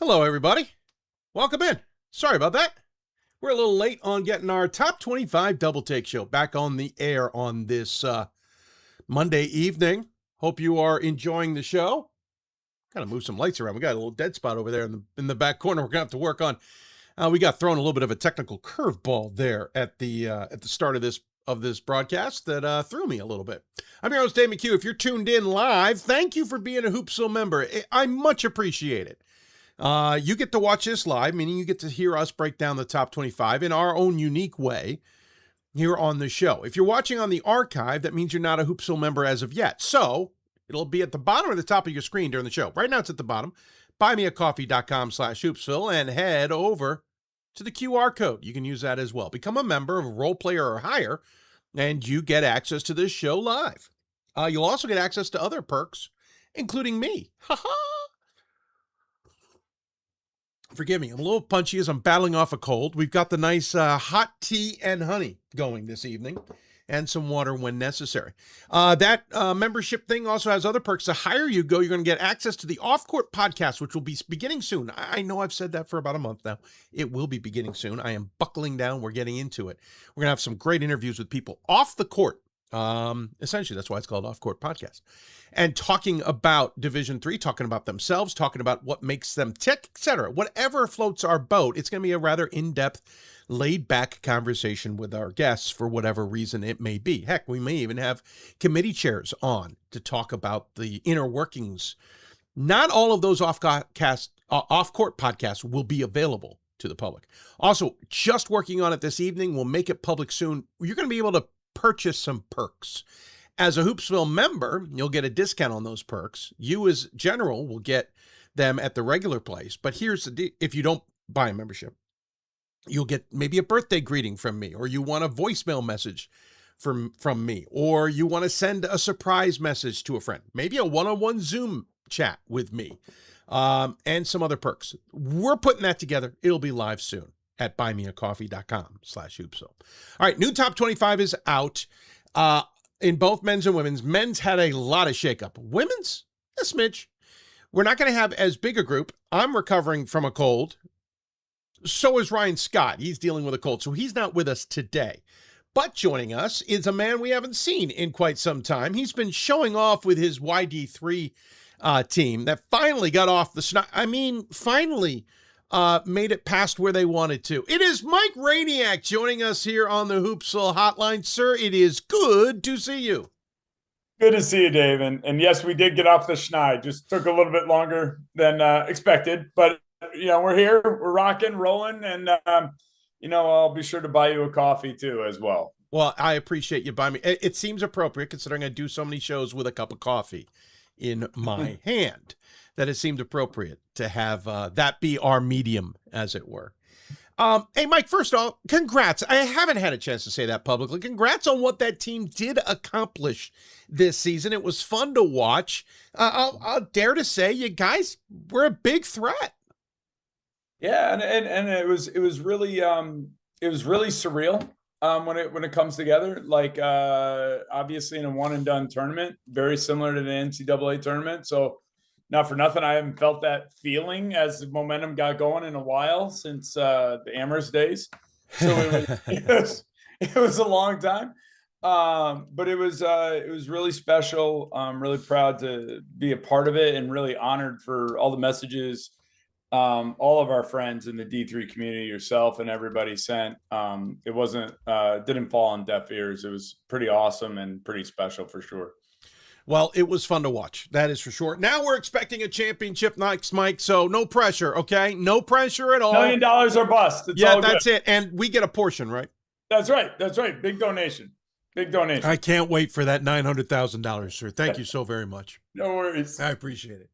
Hello, everybody. Welcome in. Sorry about that. We're a little late on getting our top 25 double take show back on the air on this Monday evening. Hope you are enjoying the show. Kind of move some lights around. We got a little dead spot over there in the back corner. We're gonna have to work on. We got thrown a little bit of a technical curveball there at the start of this broadcast that threw me a little bit. I'm your host, Dave McHugh. If you're tuned in live, thank you for being a Hoopsville member. I much appreciate it. You get to watch this live, meaning you get to hear us break down the top 25 in our own unique way here on the show. If you're watching on the archive, that means you're not a Hoopsville member as of yet. So it'll be at the bottom or the top of your screen during the show. Right now it's at the bottom. Buymeacoffee.com/Hoopsville and head over to the QR code. You can use that as well. Become a member of Role Player or Higher, and you get access to this show live. You'll also get access to other perks, including me. Forgive me, I'm a little punchy as I'm battling off a cold. We've got the nice hot tea and honey going this evening, and some water when necessary. That membership thing also has other perks. The higher you go, you're going to get access to the Off Court podcast, which will be beginning soon. I know I've said that for about a month now. It will be beginning soon. I am buckling down. We're getting into it. We're going to have some great interviews with people off the court. Essentially, that's why it's called Off Court Podcast. And talking about Division III, talking about themselves, talking about what makes them tick, etc. Whatever floats our boat, it's going to be a rather in-depth, laid-back conversation with our guests for whatever reason it may be. Heck, we may even have committee chairs on to talk about the inner workings. Not all of those off-court podcasts will be available to the public. Also, just working on it this evening. We'll make it public soon. You're going to be able to purchase some perks. As a Hoopsville member, you'll get a discount on those perks. You as general will get them at the regular place. But here's the deal. If you don't buy a membership, you'll get maybe a birthday greeting from me, or you want a voicemail message from me, or you want to send a surprise message to a friend, maybe a one-on-one Zoom chat with me, and some other perks. We're putting that together. It'll be live soon at buymeacoffee.com/Hoopsville. All right, new top 25 is out in both men's and women's. Men's had a lot of shakeup. Women's, a smidge. We're not going to have as big a group. I'm recovering from a cold. So is Ryan Scott. He's dealing with a cold, so he's not with us today. But joining us is a man we haven't seen in quite some time. He's been showing off with his YD3 team that finally got off the snot. I mean, finally made it past where they wanted to. It is Mike Rainiac joining us here on the Hoopsville Hotline. Sir, it is good to see you. Good to see you, Dave. And yes, we did get off the schneid. Just took a little bit longer than expected. But, we're here. We're rocking, rolling. And, I'll be sure to buy you a coffee, too, as well. Well, I appreciate you buying me. It seems appropriate, considering I do so many shows with a cup of coffee in my hand, that it seemed appropriate to have that be our medium, as it were. Hey, Mike, first of all, congrats. I haven't had a chance to say that publicly. Congrats on what that team did accomplish this season. It was fun to watch. I'll dare to say you guys were a big threat. Yeah, and it was really surreal when it comes together. Like obviously in a one and done tournament, very similar to the NCAA tournament. So not for nothing, I haven't felt that feeling as the momentum got going in a while since the Amherst days. So it was a long time, but it was really special. I'm really proud to be a part of it, and really honored for all the messages all of our friends in the D3 community, yourself and everybody sent. It didn't fall on deaf ears. It was pretty awesome and pretty special for sure. Well, it was fun to watch. That is for sure. Now we're expecting a championship next, Mike, so no pressure, okay? No pressure at all. $1 million or bust. It's all that's good. it. And we get a portion, right? That's right. Big donation. I can't wait for that $900,000, sir. Thank you so very much. No worries. I appreciate it.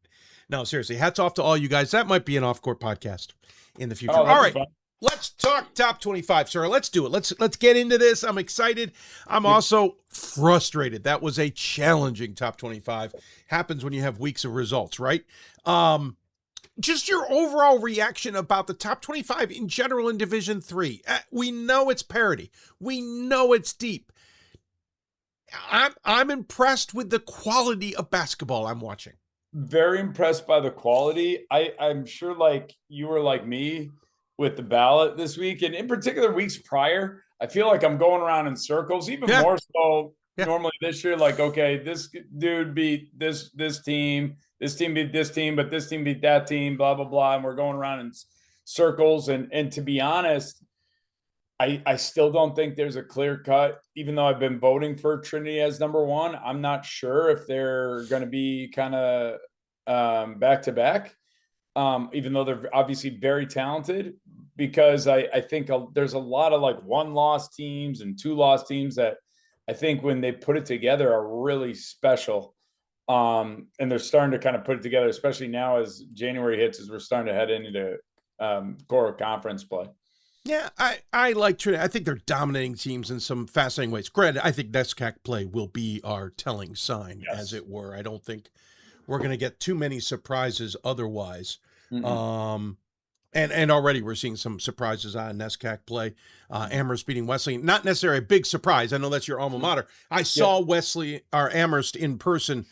No, seriously, hats off to all you guys. That might be an off-court podcast in the future. Oh, all right. Fun. Let's talk top 25, sir. Let's do it. Let's get into this. I'm excited. I'm also frustrated. That was a challenging top 25. Happens when you have weeks of results, right? Just your overall reaction about the top 25 in general in Division III. We know it's parity. We know it's deep. I'm impressed with the quality of basketball I'm watching. very impressed by the quality. I'm sure like you were like me with the ballot this week, and in particular weeks prior, I feel like I'm going around in circles, even Yeah. more so Yeah. normally this year. Like, okay, this dude beat this team, this team beat this team, but this team beat that team, blah blah blah, and we're going around in circles. And to be honest, I still don't think there's a clear cut, even though I've been voting for Trinity as number one. I'm not sure if they're going to be kind of back to back, even though they're obviously very talented, because I think there's a lot of like 1-loss teams and 2-loss teams that I think when they put it together are really special. And they're starting to kind of put it together, especially now as January hits, as we're starting to head into core conference play. Yeah, I like Trinity. I think they're dominating teams in some fascinating ways. Granted, I think NESCAC play will be our telling sign, Yes. as it were. I don't think we're going to get too many surprises otherwise. Mm-hmm. And already we're seeing some surprises on NESCAC play. Amherst beating Wesley, not necessarily a big surprise. I know that's your alma mater. I saw Wesley or Amherst in person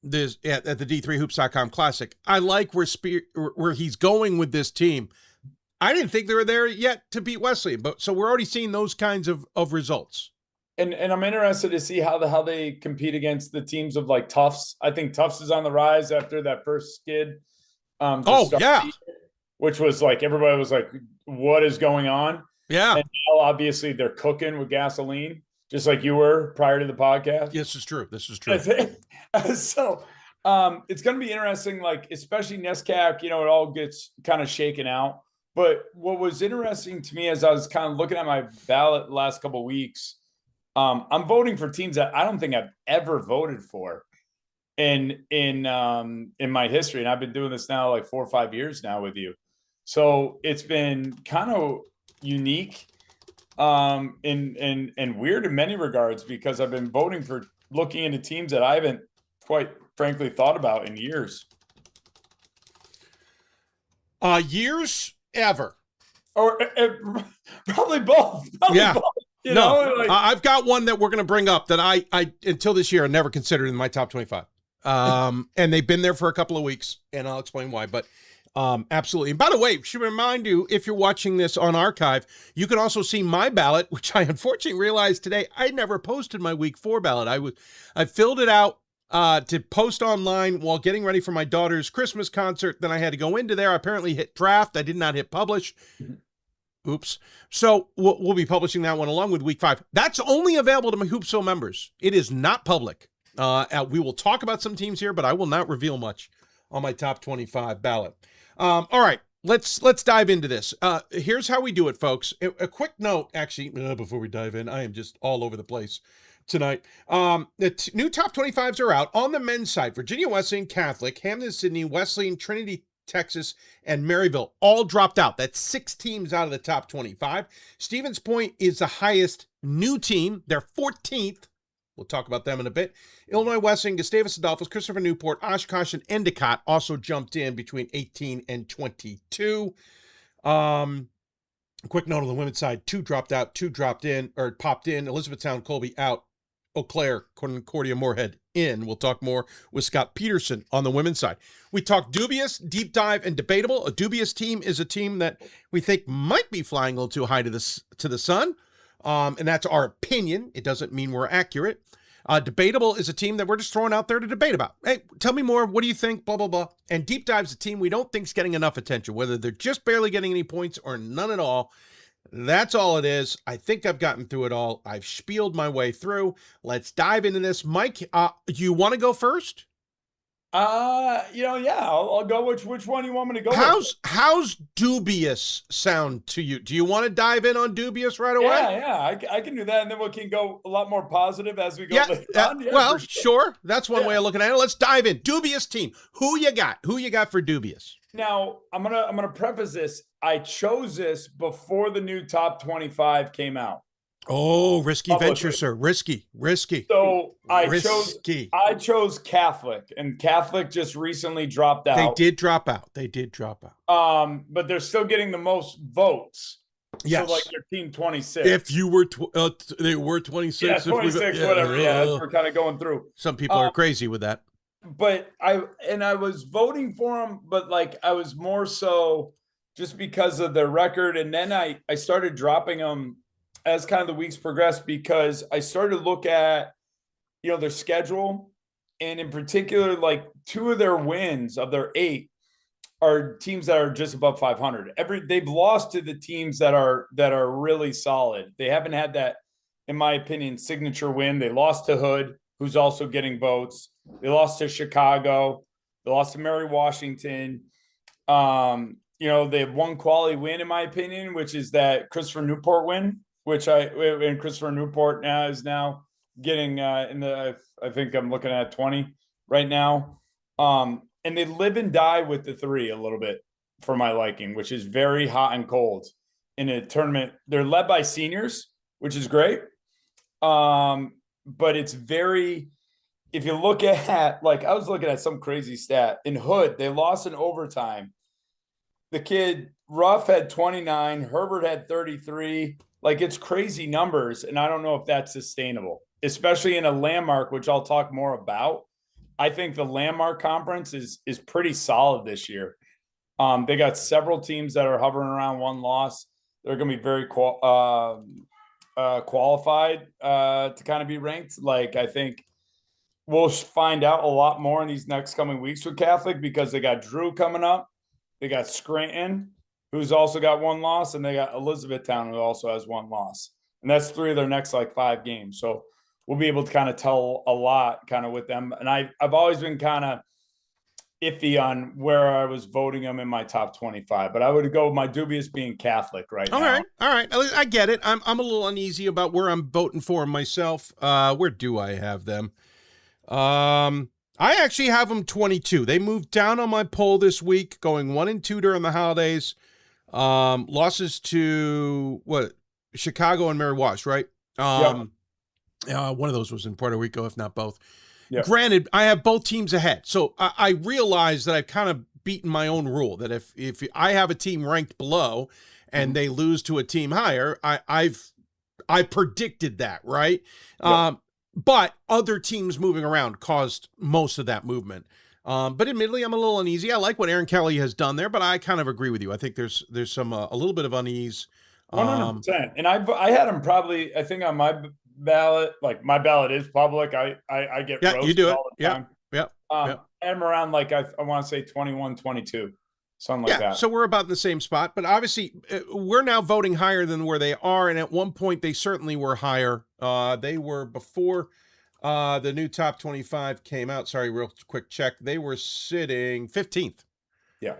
this at the D3Hoops.com Classic. I like where he's going with this team. I didn't think they were there yet to beat Wesley, but so we're already seeing those kinds of results. And I'm interested to see how they compete against the teams of like Tufts. I think Tufts is on the rise after that first skid. Which was like everybody was like, "What is going on?" Yeah, and now obviously they're cooking with gasoline, just like you were prior to the podcast. Yes, it's true. This is true. So it's going to be interesting, like especially NESCAC. It all gets kind of shaken out. But what was interesting to me as I was kind of looking at my ballot the last couple of weeks, I'm voting for teams that I don't think I've ever voted for in my history. And I've been doing this now like 4 or 5 years now with you. So it's been kind of unique and weird in many regards, because I've been voting for looking into teams that I haven't quite frankly thought about in years. Years? Ever. Or probably both. Both, like, I've got one that we're going to bring up that I until this year I never considered in my top 25. And they've been there for a couple of weeks, and I'll explain why. But absolutely. And by the way, should remind you, if you're watching this on archive, you can also see my ballot, which I unfortunately realized today I never posted my week 4 ballot. I filled it out to post online while getting ready for my daughter's Christmas concert. Then I had to go into there. I apparently hit draft. I did not hit publish. Oops. So we'll be publishing that one along with week 5. That's only available to my Hoopsville members. It is not public. We will talk about some teams here, but I will not reveal much on my top 25 ballot. All right, let's dive into this. Here's how we do it, folks. A quick note, actually, before we dive in, I am just all over the place tonight. The new top 25s are out. On the men's side, Virginia Wesleyan Catholic, Hamden Sydney, Wesleyan, Trinity Texas, and Maryville all dropped out. That's 6 teams out of the top 25. Stevens Point is the highest new team. They're 14th. We'll talk about them in a bit. Illinois Wesleyan, Gustavus Adolphus, Christopher Newport, Oshkosh, and Endicott also jumped in between 18 and 22. Quick note on the women's side, 2 dropped out, 2 dropped in, or popped in. Elizabethtown, Colby out. Eau Claire, Concordia, Moorhead in. We'll talk more with Scott Peterson on the women's side. We talk dubious, deep dive, and debatable. A dubious team is a team that we think might be flying a little too high to the sun. And that's our opinion. It doesn't mean we're accurate. Debatable is a team that we're just throwing out there to debate about. Hey, tell me more. What do you think? Blah, blah, blah. And deep dive's a team we don't think's getting enough attention, whether they're just barely getting any points or none at all. That's all it is. I think I've gotten through it all. I've spieled my way through. Let's dive into this. Mike, do you want to go first? Yeah, I'll go. Which one do you want me to go with? How's dubious sound to you? Do you want to dive in on dubious right away? Yeah, I can do that, and then we can go a lot more positive as we go later on. Yeah, well, sure. That's one way of looking at it. Let's dive in. Dubious team. Who you got? Who you got for dubious? Now, I'm gonna preface this. I chose this before the new top 25 came out. Oh, risky venture, sir. Risky. So I chose Catholic, and Catholic just recently dropped out. They did drop out. But they're still getting the most votes. Yes. So like they're team 26. If you were, they were 26. Yeah, 26, whatever. Yeah, we're kind of going through. Some people are crazy with that. but I was voting for them, but like I was more so just because of their record. And then I started dropping them as kind of the weeks progressed because I started to look at, their schedule. And in particular, like 2 of their wins of their 8 are teams that are just above 500. They've lost to the teams that are really solid. They haven't had that, in my opinion, signature win. They lost to Hood, who's also getting votes. They lost to Chicago. They lost to Mary Washington. They have one quality win, in my opinion, which is that Christopher Newport win, and Christopher Newport is now getting I think I'm looking at 20 right now. And they live and die with the 3 a little bit for my liking, which is very hot and cold in a tournament. They're led by seniors, which is great. But it's very, if you look at, like, I was looking at some crazy stat in Hood, they lost in overtime. The kid Ruff had 29, Herbert had 33. Like, it's crazy numbers. And I don't know if that's sustainable, especially in a landmark, which I'll talk more about. I think the landmark conference is pretty solid this year. They got several teams that are hovering around 1 loss. They're going to be very qualified to kind of be ranked. Like, I think we'll find out a lot more in these next coming weeks with Catholic, because they got Drew coming up. They got Scranton, who's also got 1 loss, and they got Elizabethtown, who also has 1 loss. And that's 3 of their next 5 games. So we'll be able to kind of tell a lot kind of with them. And I've always been kind of iffy on where I was voting them in my top 25, but I would go with my dubious being Catholic now. All right. I get it. I'm a little uneasy about where I'm voting for myself. Where do I have them? I actually have them 22. They moved down on my poll this week, going 1-2 during the holidays. Losses to Chicago and Mary Wash, right? One of those was in Puerto Rico, if not both. Yep. Granted, I have both teams ahead. So I realize that I've kind of beaten my own rule, that if I have a team ranked below and they lose to a team higher, I predicted that, right? Yep. But other teams moving around caused most of that movement. But admittedly, I'm a little uneasy. I like what Aaron Kelly has done there, but I kind of agree with you. I think there's some a little bit of unease. 100%. And I had him probably, I think, on my ballot. Like, my ballot is public. I get roasted you do it all the time. Yeah. I'm around I want to say 21, 22, something like that. So we're about in the same spot, but obviously we're now voting higher than where they are. And at one point they certainly were higher. They were before the new top 25 came out. Sorry, real quick check. They were sitting 15th. Yeah.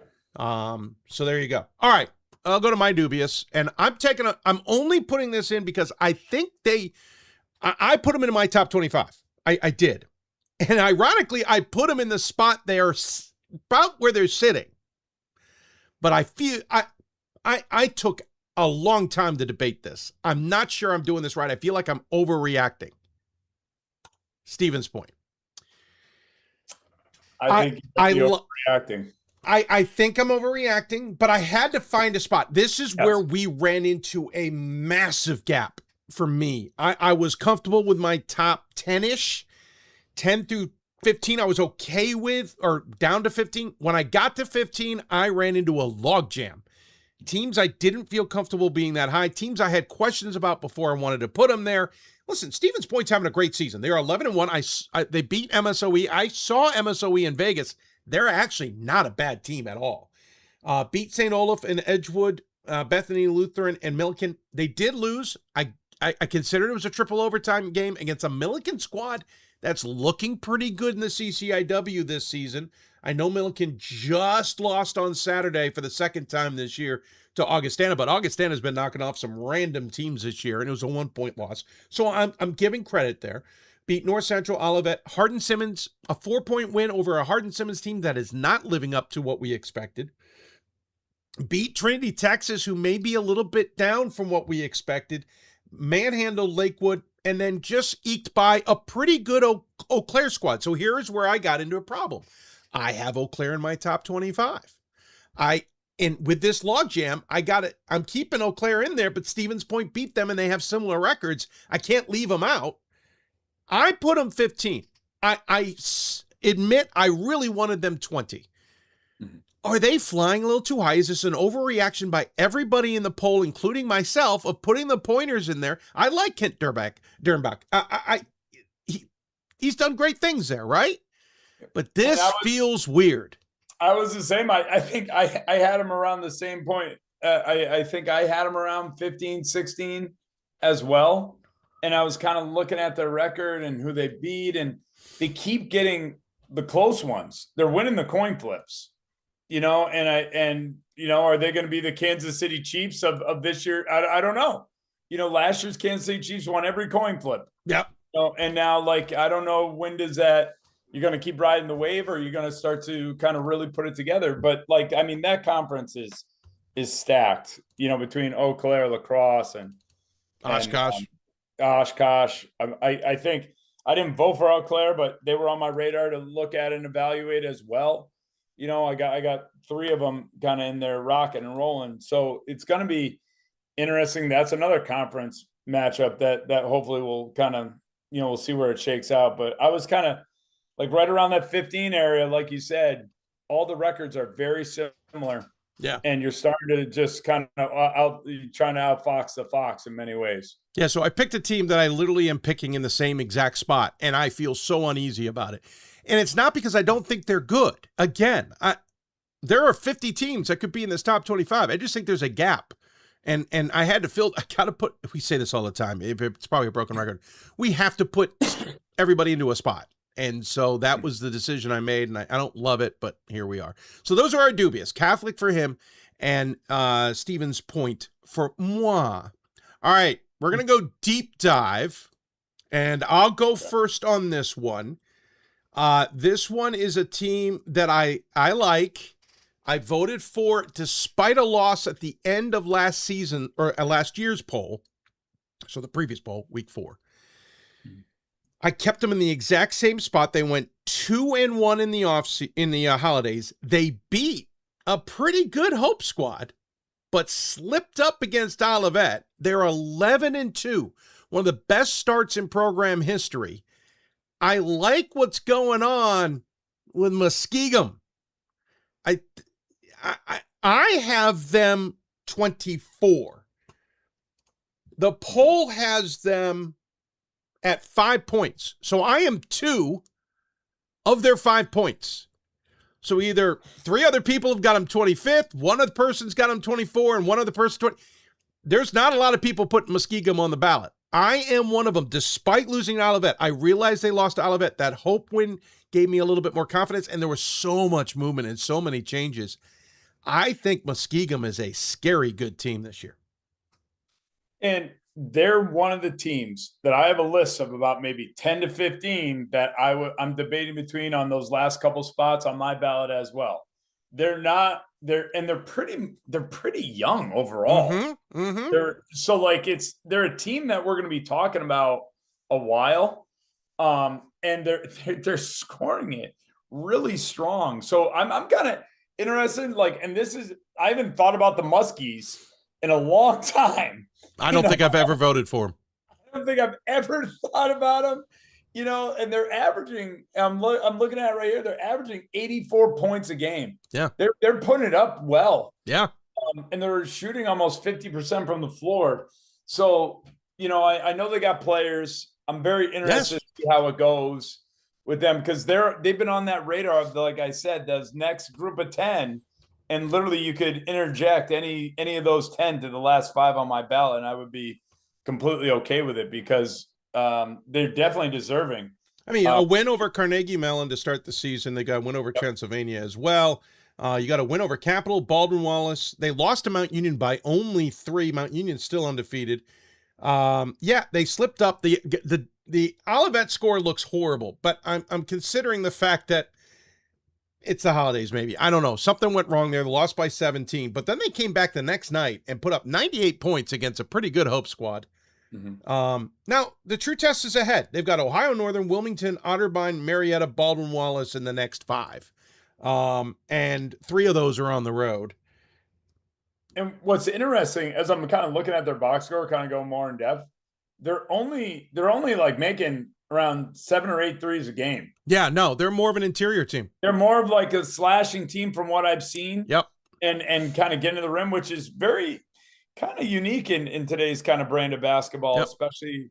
So there you go. All right. I'll go to my dubious, and I'm only putting this in because I think I put them into my top 25. I did. And ironically, I put them in the spot they're about where they're sitting. But I feel I took a long time to debate this. I'm not sure I'm doing this right. I feel like I'm overreacting. Stevens point. I think you're overreacting. I think I'm overreacting, but I had to find a spot. This is where we ran into a massive gap for me. I was comfortable with my top 10-ish, 10 through 15. I was okay with, or down to 15. When I got to 15, I ran into a logjam. Teams I didn't feel comfortable being that high. Teams I had questions about before I wanted to put them there. Listen, Stevens Point's having a great season. They are 11-1. They beat MSOE. I saw MSOE in Vegas. They're actually not a bad team at all. Beat St. Olaf and Edgewood, Bethany Lutheran, and Milliken. They did lose. I considered it was a triple overtime game against a Milliken squad that's looking pretty good in the CCIW this season. I know Milliken just lost on Saturday for the second time this year to Augustana, but Augustana's been knocking off some random teams this year, and it was a 1-point loss. So I'm giving credit there. Beat North Central, Olivet, Hardin-Simmons, a 4-point win over a Hardin-Simmons team that is not living up to what we expected. Beat Trinity, Texas, who may be a little bit down from what we expected. Manhandled Lakewood, and then just eked by a pretty good Eau Claire squad. So here is where I got into a problem. I have Eau Claire in my top 25. And with this logjam, I'm keeping Eau Claire in there, but Stevens Point beat them, and they have similar records. I can't leave them out. I put them 15. admit I really wanted them 20. Mhm. Are they flying a little too high? Is this an overreaction by everybody in the poll, including myself, of putting the pointers in there? I like Kent Dernbach. He's done great things there, right? But this feels weird. I was the same. I think I had him around the same point. I think I had him around 15, 16 as well. And I was kind of looking at their record and who they beat, and they keep getting the close ones. They're winning the coin flips, and are they going to be the Kansas City Chiefs of this year? I don't know. Last year's Kansas City Chiefs won every coin flip. Yep. And now, I don't know, when does that, you're going to keep riding the wave, or you're going to start to kind of really put it together? But that conference is stacked, between Eau Claire, La Crosse, and Oshkosh. Oshkosh. I think I didn't vote for Eau Claire, but they were on my radar to look at and evaluate as well. I got 3 of them kind of in there rocking and rolling. So it's going to be interesting. That's another conference matchup that hopefully will kind of, we'll see where it shakes out. But I was kind of right around that 15 area, like you said. All the records are very similar. Yeah. And you're starting to just kind of trying to outfox the fox in many ways. Yeah, so I picked a team that I literally am picking in the same exact spot, and I feel so uneasy about it. And it's not because I don't think they're good. Again, there are 50 teams that could be in this top 25. I just think there's a gap. And I had to I got to put, we say this all the time, it's probably a broken record. We have to put everybody into a spot. And so that was the decision I made, and I don't love it, but here we are. So those are our dubious. Catholic for him, and Stevens Point for moi. All right, we're going to go deep dive, and I'll go first on this one. This one is a team that I like. I voted for despite a loss at the end of last season, or last year's poll. So the previous poll, week 4. I kept them in the exact same spot. They went 2-1 in the holidays. They beat a pretty good Hope squad, but slipped up against Olivet. They're 11-2, one of the best starts in program history. I like what's going on with Muskegum. I have them 24. The poll has them at 5 points. So I am 2 of their 5 points. So either 3 other people have got them 25th, one other person's got them 24, and one other person 20. There's not a lot of people putting Muskegum on the ballot. I am one of them, despite losing to Olivet. I realized they lost to Olivet. That Hope win gave me a little bit more confidence, and there was so much movement and so many changes. I think Muskegum is a scary good team this year. And they're one of the teams that I have a list of about maybe 10 to 15 that I'm debating between on those last couple spots on my ballot as well. They're pretty young overall. Mm-hmm, mm-hmm. They're a team that we're going to be talking about a while. And they're scoring it really strong. So I'm kind of interested, and I haven't thought about the Muskies in a long time. I don't think I've ever voted for them. I don't think I've ever thought about them, and they're averaging, I'm looking at it right here, they're averaging 84 points a game. Yeah. They're putting it up well. Yeah. And they're shooting almost 50% from the floor. So, I know they got players. I'm very interested to see how it goes with them, because they've been on that radar of, like I said, those next group of 10. And literally, you could interject any of those 10 to the last 5 on my ballot, and I would be completely okay with it, because they're definitely deserving. I mean, a win over Carnegie Mellon to start the season. They got a win over Transylvania as well. You got a win over Capital, Baldwin Wallace. They lost to Mount Union by only 3. Mount Union's still undefeated. They slipped up. The Olivet score looks horrible, but I'm considering the fact that it's the holidays, maybe. I don't know. Something went wrong there. They lost by 17, but then they came back the next night and put up 98 points against a pretty good Hope squad. Mm-hmm. Now, the true test is ahead. They've got Ohio Northern, Wilmington, Otterbein, Marietta, Baldwin Wallace in the next 5. And 3 of those are on the road. And what's interesting, as I'm kind of looking at their box score, kind of going more in depth, they're only making around 7 or 8 threes a game. Yeah, no, they're more of an interior team. They're more of like a slashing team from what I've seen. Yep. And kind of getting to the rim, which is very kind of unique in today's kind of brand of basketball, Yep. especially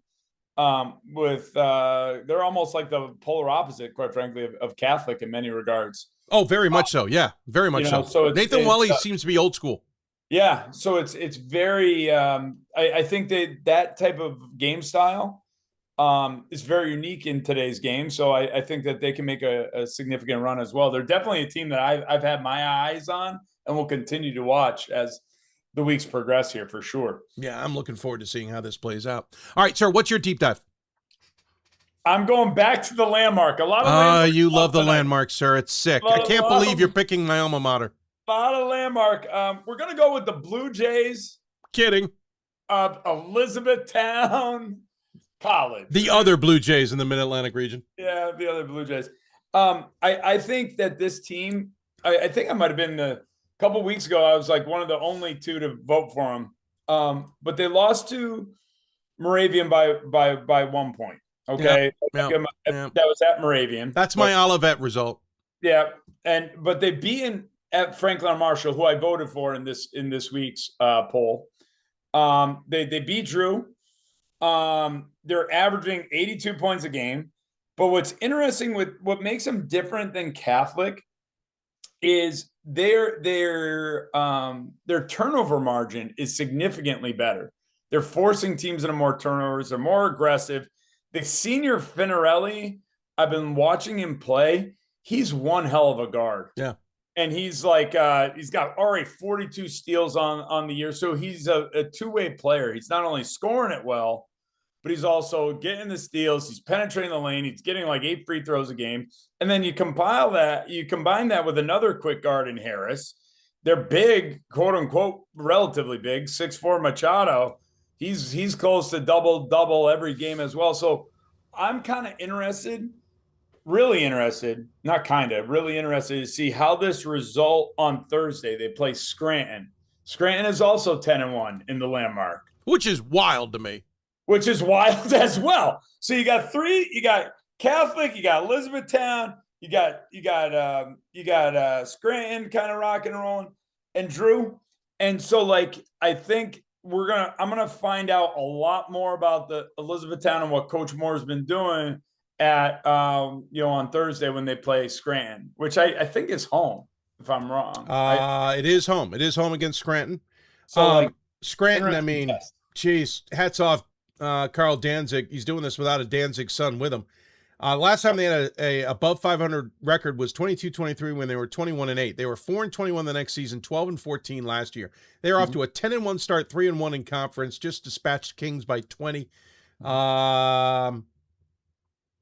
with they're almost like the polar opposite, quite frankly, of Catholic in many regards. Oh, very much so. Yeah, very much so. Nathan Welly seems to be old school. Yeah, so it's very. I think that type of game style is very unique in today's game. So I think that they can make a significant run as well. They're definitely a team that I've had my eyes on and will continue to watch as the weeks progress here for sure. Yeah, I'm looking forward to seeing how this plays out. All right, sir, what's your deep dive? I'm going back to the landmark. A lot of you love the landmark, sir. It's sick. I can't believe you're picking my alma mater. A lot of landmark. We're going to go with the Blue Jays. Kidding. Of Elizabethtown College. The other Blue Jays in the Mid-Atlantic region. Yeah, the other Blue Jays. I think that this team, I think I might have been a couple weeks ago, I was like one of the only two to vote for them. But they lost to Moravian by 1 point. Okay. Yep. That was at Moravian. That's my Olivet result. Yeah. But they beat at Franklin Marshall, who I voted for in this week's poll. They beat Drew. They're averaging 82 points a game. But what's interesting with what makes them different than Catholic is their turnover margin is significantly better. They're forcing teams into more turnovers. They're more aggressive. The senior Finarelli, I've been watching him play. He's one hell of a guard. Yeah. And he's like, he's got already 42 steals on the year. So he's a two-way player. He's not only scoring it well, but he's also getting the steals. He's penetrating the lane. He's getting like 8 free throws a game. And then you combine that with another quick guard in Harris. They're big, quote unquote, relatively big, 6'4" Machado. He's close to double every game as well. So I'm kind of really interested to see how this result on Thursday. They play Scranton. Scranton is also 10-1 in the landmark, which is wild to me. Which is wild as well. So you got Catholic, you got Elizabethtown, you got Scranton kind of rock and rolling, and Drew. And so like I think I'm gonna find out a lot more about the Elizabethtown and what Coach Moore's been doing at on Thursday when they play Scranton, which I think is home, if I'm wrong. It is home. It is home against Scranton. So Scranton, I mean, geez, hats off Carl Danzig. He's doing this without a Danzig son with him. Last time they had a above 500 record was 22-23 when they were 21-8. They were 4-21 the next season, 12-14 last year. They are off to a 10-1 start, 3-1 in conference, just dispatched Kings by 20.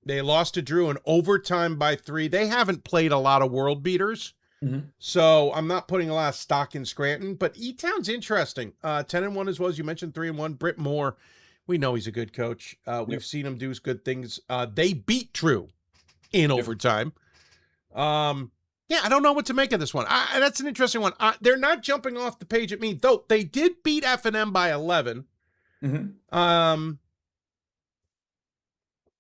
They lost to Drew in overtime by 3. They haven't played a lot of world beaters. Mm-hmm. So I'm not putting a lot of stock in Scranton, but E-Town's interesting. 10-1 as well, as you mentioned, 3-1. Britt Moore, we know he's a good coach. We've seen him do good things. They beat Drew in overtime. Yeah, I don't know what to make of this one. That's an interesting one. They're not jumping off the page at me, though. They did beat F&M by 11. Mm-hmm.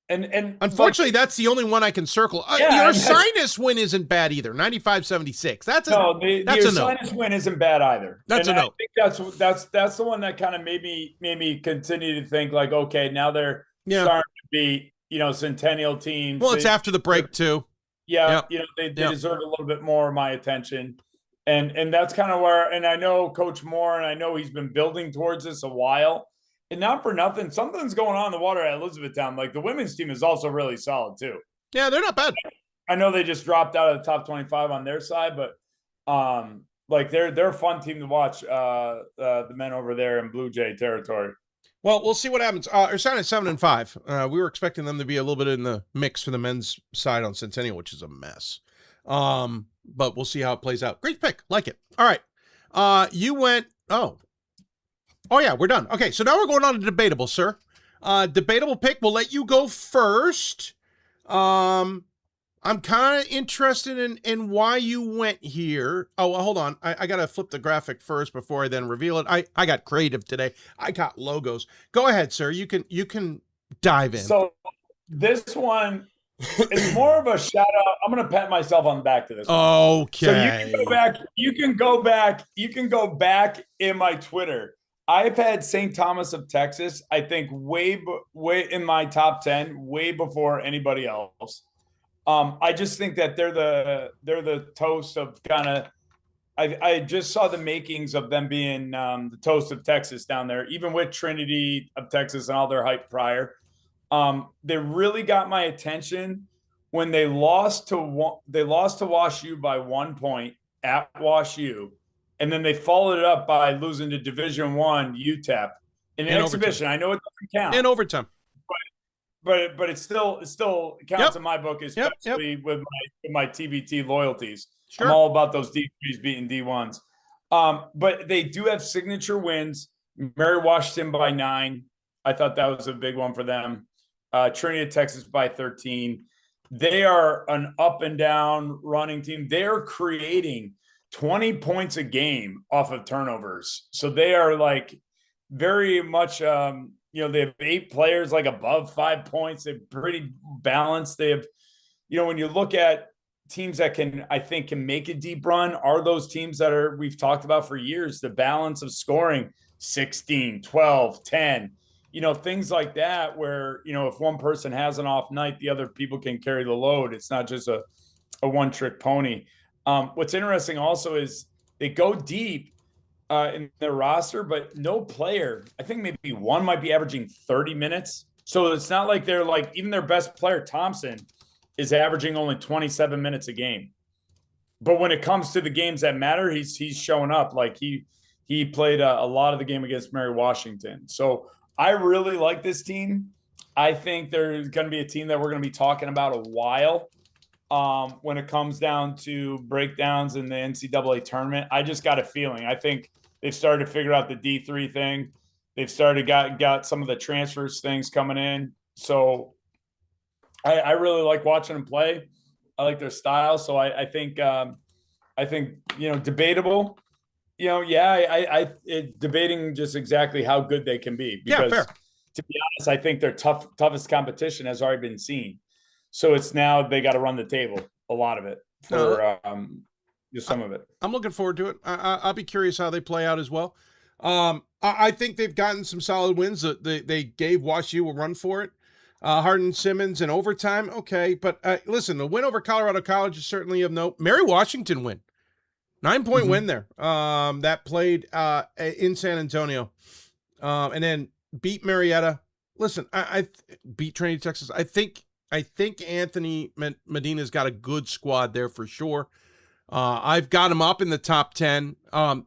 And unfortunately, that's the only one I can circle. The Ursinus win isn't bad either. 95-76. That's a no. The Ursinus win isn't bad either. That's a no. I think that's the one that kind of made me continue to think like, okay, now they're starting to be Centennial teams. Well, it's after the break too. Yeah, they deserve a little bit more of my attention, and that's kind of where. And I know Coach Moore, and I know he's been building towards this a while. And not for nothing, something's going on in the water at Elizabethtown. Like the women's team is also really solid too. Yeah, they're not bad. I know they just dropped out of the top 25 on their side, but like they're a fun team to watch. The men over there in Blue Jay territory. Well, we'll see what happens. Ursinus 7-5. We were expecting them to be a little bit in the mix for the men's side on Centennial, which is a mess. But we'll see how it plays out. Great pick, like it. All right, you went. Oh, yeah, we're done. Okay, so now we're going on to debatable, sir. Debatable pick. We'll let you go first. I'm kind of interested in why you went here. Oh, well, hold on. I got to flip the graphic first before I then reveal it. I got creative today. I got logos. Go ahead, sir. You can dive in. So This one, it's more of a shout out. I'm going to pat myself on the back to this one. Okay. So you can go back. You can go back in my Twitter. I've had St. Thomas of Texas, I think way in my top 10, way before anybody else. I just think that they're the toast of kind of. I just saw the makings of them being the toast of Texas down there, even with Trinity of Texas and all their hype prior. They really got my attention when they lost to WashU by 1 point at WashU, and then they followed it up by losing to Division I UTEP in an exhibition. Overtime. I know it doesn't count in overtime, but it still counts in my book, especially with my TBT loyalties. Sure. I'm all about those D3s beating D1s. But they do have signature wins. Mary Washington by 9. I thought that was a big one for them. Trinity of Texas by 13. They are an up and down running team. They are creating 20 points a game off of turnovers. So they are like very much, they have 8 players like above 5 points. They're pretty balanced. They have, when you look at teams that can make a deep run, are those teams that we've talked about for years, the balance of scoring 16, 12, 10, things like that, where, if one person has an off night, the other people can carry the load. It's not just a one trick pony. What's interesting also is they go deep in their roster, but no player, I think maybe one might be averaging 30 minutes. So it's not like they're like, even their best player, Thompson, is averaging only 27 minutes a game. But when it comes to the games that matter, he's showing up. Like he played a lot of the game against Mary Washington. So I really like this team. I think they're going to be a team that we're going to be talking about a while when it comes down to breakdowns in the NCAA tournament. I just got a feeling. I think they've started to figure out the D3 thing. They've started got some of the transfers things coming in. So I really like watching them play. I like their style. So I think debatable. Debating just exactly how good they can be. Because to be honest, I think their toughest competition has already been seen. So it's now they got to run the table, a lot of it, for just some of it. I'm looking forward to it. I'll be curious how they play out as well. I think they've gotten some solid wins. They gave WashU a run for it. Hardin Simmons in overtime, okay. But listen, the win over Colorado College is certainly of note. Mary Washington win. 9-point win there. That played in San Antonio. And then beat Marietta. Listen, I beat Trinity, Texas. I think Anthony Medina's got a good squad there for sure. I've got him up in the top 10. I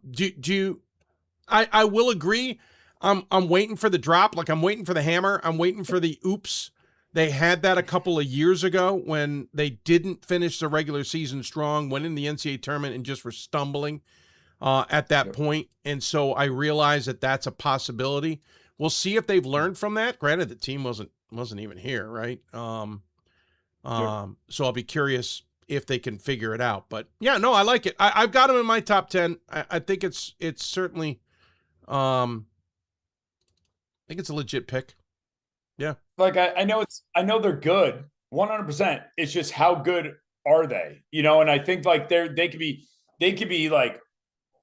will agree. I'm waiting for the drop. Like I'm waiting for the hammer. I'm waiting for the oops. They had that a couple of years ago when they didn't finish the regular season strong, went in the NCAA tournament and just were stumbling at that point. And so I realize that that's a possibility. We'll see if they've learned from that. Granted, the team wasn't even here, right? So I'll be curious if they can figure it out. But yeah, no, I like it. I've got them in my top 10. I think it's certainly I think it's a legit pick. Yeah. Like I know they're good 100%. It's just how good are they? And I think like they could be like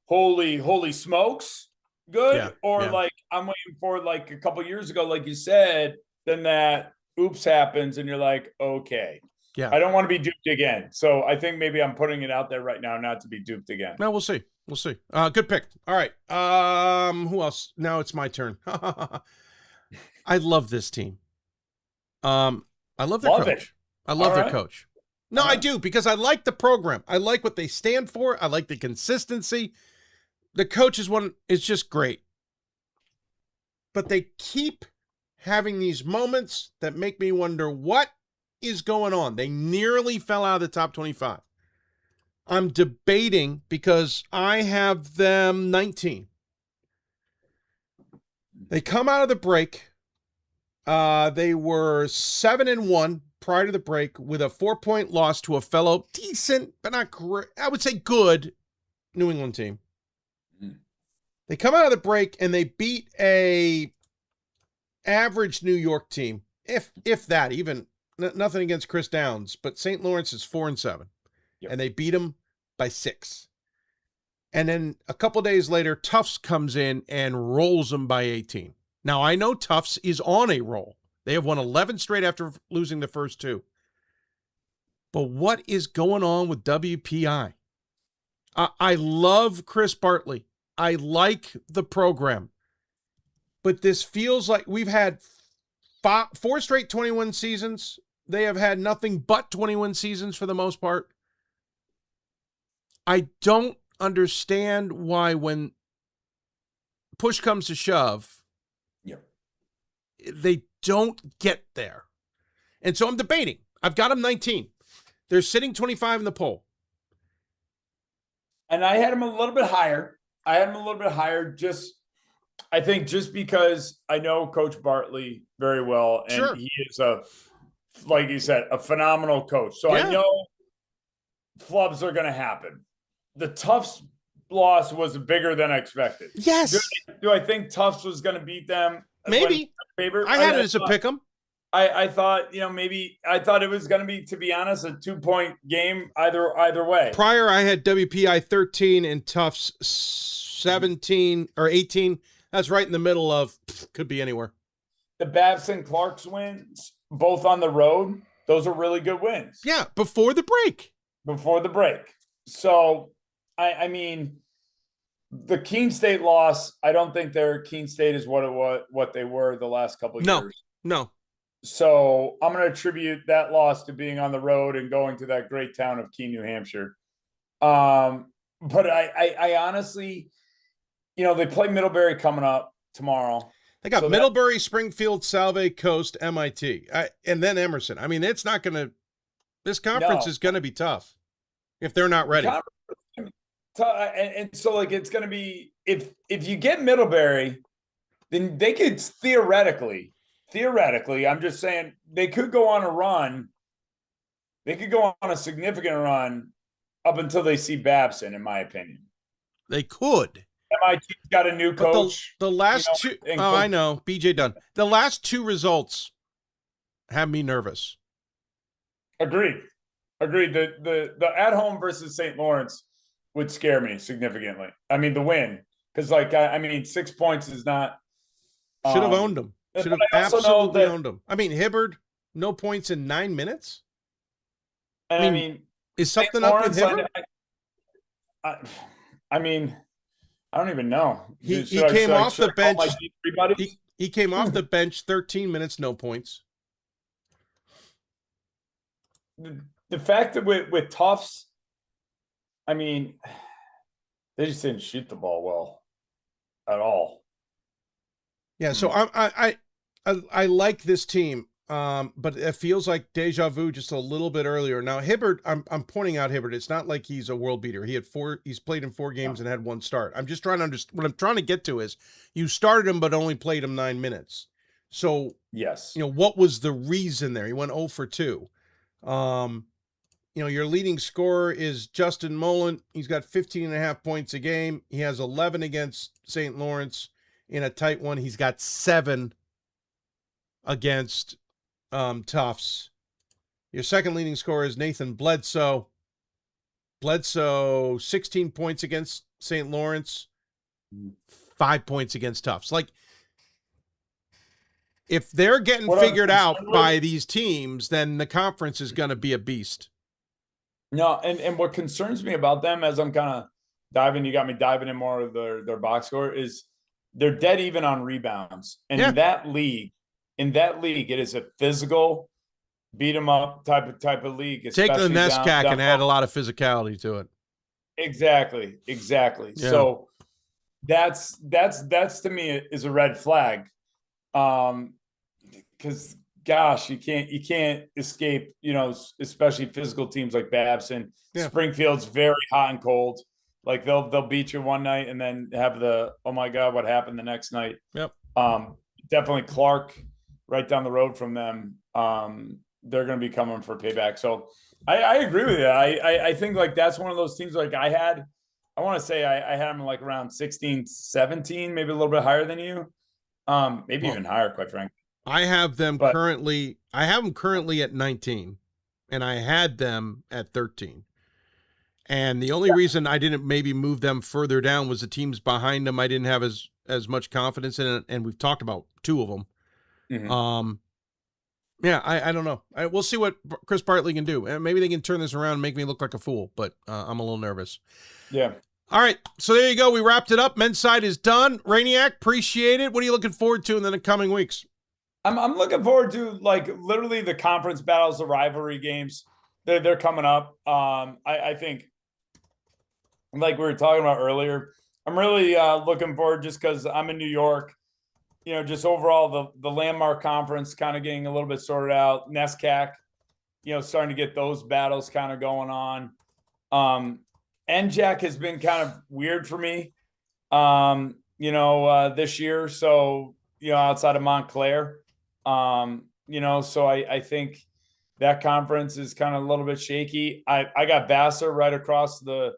holy smokes good, like I'm waiting for like a couple years ago, like you said, then that oops happens and you're like, okay. Yeah. I don't want to be duped again. So I think maybe I'm putting it out there right now not to be duped again. No, we'll see. We'll see. Good pick. All right. Who else? Now it's my turn. I love this team. I love their coach. I love their coach. No, I do, because I like the program. I like what they stand for. I like the consistency. The coach is just great. But they keep having these moments that make me wonder what is going on. They nearly fell out of the top 25. I'm debating because I have them 19. They come out of the break. They were 7-1 prior to the break with a 4-point loss to a fellow decent, but not great, I would say good, New England team. They come out of the break and they beat a average New York team, if that, even nothing against Chris Downs, but St. Lawrence is 4-7, Yep. and they beat them by 6. And then a couple days later, Tufts comes in and rolls them by 18. Now, I know Tufts is on a roll. They have won 11 straight after losing the first 2. But what is going on with WPI? I love Chris Bartley. I like the program. But this feels like we've had 4 straight 21 seasons. They have had nothing but 21 seasons for the most part. I don't understand why when push comes to shove, they don't get there. And so I'm debating. I've got them 19. They're sitting 25 in the poll. And I had them a little bit higher. I think just because I know Coach Bartley very well, and Sure. he is like you said, a phenomenal coach. So Yeah. I know flubs are going to happen. The Tufts loss was bigger than expected. Yes. Do I think Tufts was going to beat them? Maybe. Favorite? I had it as a pick 'em. I thought, maybe I thought it was going to be, to be honest, a 2-point game either way. Prior, I had WPI 13 and Tufts 17 or 18. That's right in the middle of, could be anywhere. The Babson Clark's wins, both on the road, those are really good wins. Yeah, before the break. So, I mean, the Keene State loss, I don't think their Keene State is what they were the last couple of years. No. So I'm going to attribute that loss to being on the road and going to that great town of Keene, New Hampshire. But I honestly, they play Middlebury coming up tomorrow. They got Middlebury, Springfield, Salve, Coast, MIT, and then Emerson. I mean, it's not going to – this conference is going to be tough if they're not ready. And so, it's going to be – if you get Middlebury, then they could theoretically, I'm just saying, they could go on a run. They could go on a significant run up until they see Babson, in my opinion. They could. MIT's got a new coach. The last two – I know, BJ Dunn. The last 2 results have me nervous. Agreed. The at-home versus St. Lawrence would scare me significantly. I mean, the win. Because, 6 points is not – Should have owned them. Should have absolutely owned them. I mean, Hibbard, no points in 9 minutes? And I mean is something up with Hibbard? I mean, I don't even know. He came off the bench. He came off the bench 13 minutes, no points. The fact that with Tufts, I mean, they just didn't shoot the ball well at all. Yeah, so I like this team, but it feels like deja vu just a little bit earlier. Now Hibbard, I'm pointing out Hibbard. It's not like he's a world beater. He's played in 4 games and had 1 start. I'm just trying to understand. What I'm trying to get to is you started him but only played him 9 minutes. So yes, what was the reason there? He went 0 for 2. Your leading scorer is Justin Mullen. He's got 15.5 points a game. He has 11 against St. Lawrence. In a tight one, he's got 7 against Tufts. Your second leading scorer is Nathan Bledsoe. 16 points against St. Lawrence, 5 points against Tufts. If they're getting figured out by these teams, then the conference is going to be a beast. No, and what concerns me about them, as I'm kind of you got me diving in more of their box score, is they're dead even on rebounds. And in that league, it is a physical beat 'em up type of league. Take the NESCAC and add a lot of physicality to it. Exactly. Yeah. So that's to me is a red flag. Because gosh, you can't escape, especially physical teams like Babson. Yeah. Springfield's very hot and cold. They'll beat you one night and then have the, oh my God, what happened the next night? Yep. Definitely Clark right down the road from them. They're going to be coming for payback. So I agree with you. I think that's one of those teams I want to say I had them around 16, 17, maybe a little bit higher than you. Maybe even higher, quite frankly. I have them But currently. I have them currently at 19, and I had them at 13. And the only reason I didn't maybe move them further down was the teams behind them. I didn't have as much confidence in it, and we've talked about two of them. mhm. Yeah, I don't know. We'll see what Chris Bartley can do. Maybe they can turn this around and make me look like a fool, but I'm a little nervous. Yeah. All right, so there you go. We wrapped it up. Men's side is done. Rainiac, appreciate it. What are you looking forward to in the coming weeks? I'm looking forward to like literally the conference battles, the rivalry games. They're coming up. I think like we were talking about earlier, I'm really looking forward just because I'm in New York. You know, just overall the landmark conference kind of getting a little bit sorted out. NESCAC, you know, starting to get those battles kind of going on. NJAC has been kind of weird for me, this year. So, you know, outside of Montclair, so I think that conference is kind of a little bit shaky. I got Vassar right across the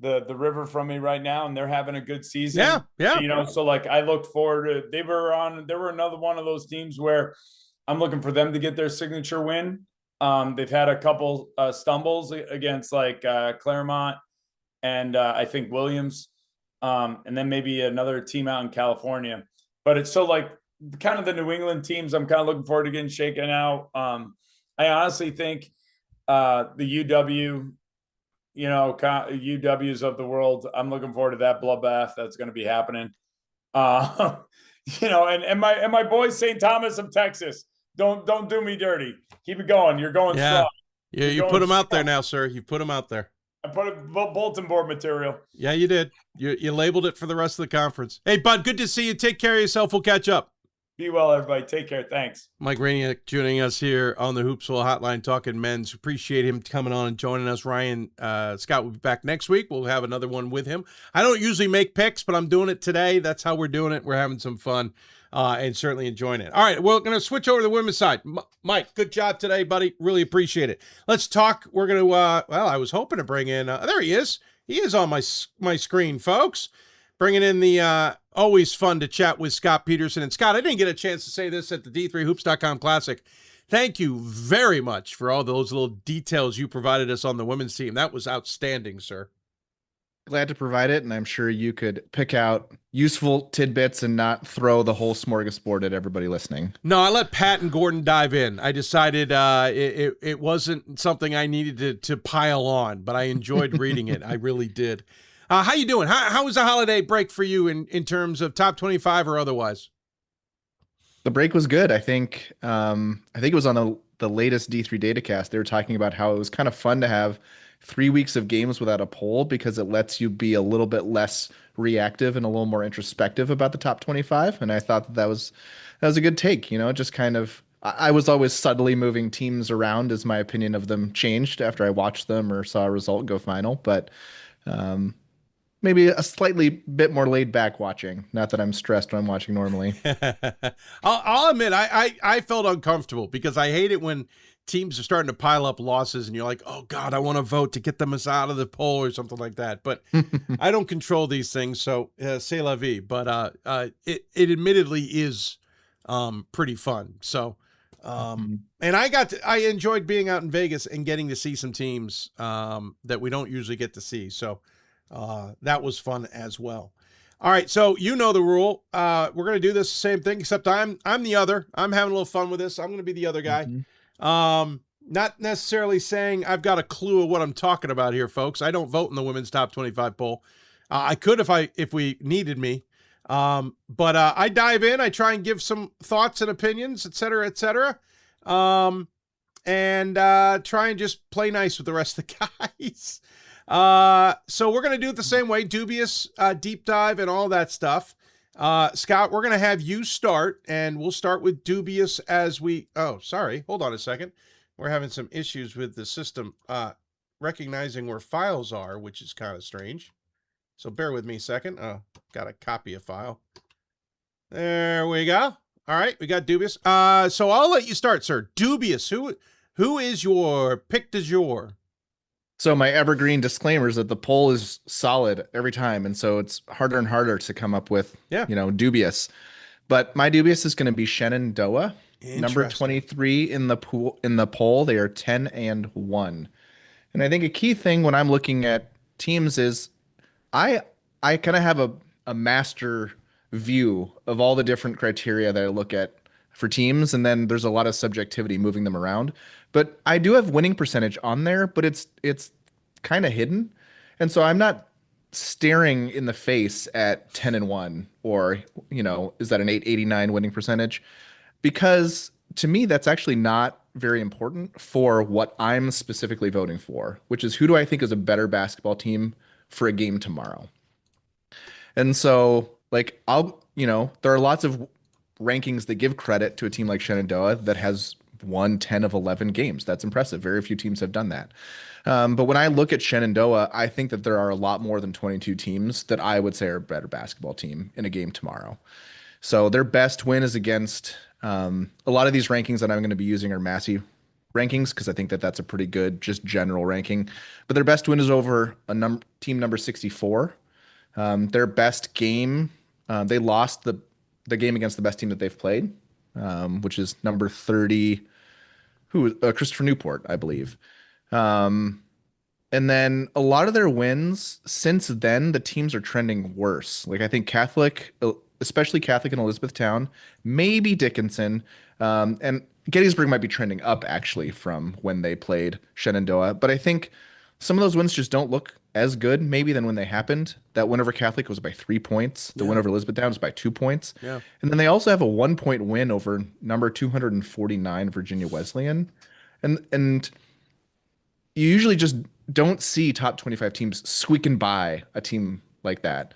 river from me right now, and they're having a good season. Yeah. You know, so like I looked forward to there were another one of those teams where I'm looking for them to get their signature win. They've had a couple stumbles against like Claremont and I think Williams, and then maybe another team out in California. But it's so like kind of the New England teams I'm kind of looking forward to getting shaken out. I honestly think the UW, UWs of the world, I'm looking forward to that bloodbath that's going to be happening. And my boy St. Thomas of Texas, don't do me dirty. Keep it going. You're going strong. Yeah, you put them out there now, sir. You put them out there. I put a bulletin board material. Yeah, you did. You labeled it for the rest of the conference. Hey, bud, good to see you. Take care of yourself. We'll catch up. Be well, everybody. Take care. Thanks. Mike Rainiac joining us here on the Hoopsville Hotline talking men's. Appreciate him coming on and joining us. Ryan Scott will be back next week. We'll have another one with him. I don't usually make picks, but I'm doing it today. That's how we're doing it. We're having some fun and certainly enjoying it. All right, we're going to switch over to the women's side. Mike, good job today, buddy. Really appreciate it. Let's talk. We're going to, I was hoping to bring in, there he is. He is on my screen, folks. Bringing in the always fun to chat with Scott Peterson. And Scott, I didn't get a chance to say this at the D3Hoops.com Classic. Thank you very much for all those little details you provided us on the women's team. That was outstanding, sir. Glad to provide it, and I'm sure you could pick out useful tidbits and not throw the whole smorgasbord at everybody listening. No, I let Pat and Gordon dive in. I decided it wasn't something I needed to pile on, but I enjoyed reading it. I really did. How you doing? How was the holiday break for you in terms of top 25 or otherwise? The break was good. I think it was on the latest D3 Datacast. They were talking about how it was kind of fun to have 3 weeks of games without a poll because it lets you be a little bit less reactive and a little more introspective about the top 25. And I thought that was a good take. You know, just kind of I was always subtly moving teams around as my opinion of them changed after I watched them or saw a result go final, but. Maybe a slightly bit more laid back watching. Not that I'm stressed when I'm watching normally. I'll admit, I felt uncomfortable because I hate it when teams are starting to pile up losses and you're like, oh God, I want to vote to get them out of the poll or something like that. But I don't control these things. So c'est la vie. But it admittedly is pretty fun. So, and I enjoyed being out in Vegas and getting to see some teams that we don't usually get to see. So, that was fun as well. All right, so you know the rule. We're going to do this same thing, except I'm the other. I'm having a little fun with this. I'm going to be the other guy. Not necessarily saying I've got a clue of what I'm talking about here, folks. I don't vote in the women's top 25 poll. I could if we needed me. But I dive in. I try and give some thoughts and opinions, et cetera, et cetera. And try and just play nice with the rest of the guys. So we're going to do it the same way, dubious, deep dive and all that stuff. Scott, we're going to have you start and we'll start with dubious hold on a second. We're having some issues with the system, recognizing where files are, which is kind of strange. So bear with me a second. Got to copy a file. There we go. All right. We got dubious. So I'll let you start, sir. Dubious. Who is your pick du jour? So my evergreen disclaimer is that the poll is solid every time. And so it's harder and harder to come up with, dubious. But my dubious is going to be Shenandoah, number Interesting. 23 in the poll. They are 10-1. And I think a key thing when I'm looking at teams is I I kind of have a master view of all the different criteria that I look at for teams, and then there's a lot of subjectivity moving them around. But I do have winning percentage on there, but it's kind of hidden. And so I'm not staring in the face at 10-1 or, is that an 889 winning percentage? Because to me, that's actually not very important for what I'm specifically voting for, which is who do I think is a better basketball team for a game tomorrow. And so, like, there are lots of rankings that give credit to a team like Shenandoah that has won 10 of 11 games. That's impressive. Very few teams have done that. But when I look at Shenandoah, I think that there are a lot more than 22 teams that I would say are a better basketball team in a game tomorrow. So their best win is against a lot of these rankings that I'm going to be using are Massey rankings because I think that that's a pretty good just general ranking. But their best win is over team number 64. Their best game, they lost the game against the best team that they've played, which is number 30, Christopher Newport, I believe. And then a lot of their wins since then, the teams are trending worse. Like I think especially Catholic and Elizabethtown, maybe Dickinson, and Gettysburg might be trending up actually from when they played Shenandoah. But I think some of those wins just don't look as good maybe than when they happened. That win over Catholic was by 3 points. The win over Elizabethtown was by 2 points. Yeah. And then they also have a 1-point win over number 249 Virginia Wesleyan. And you usually just don't see top 25 teams squeaking by a team like that.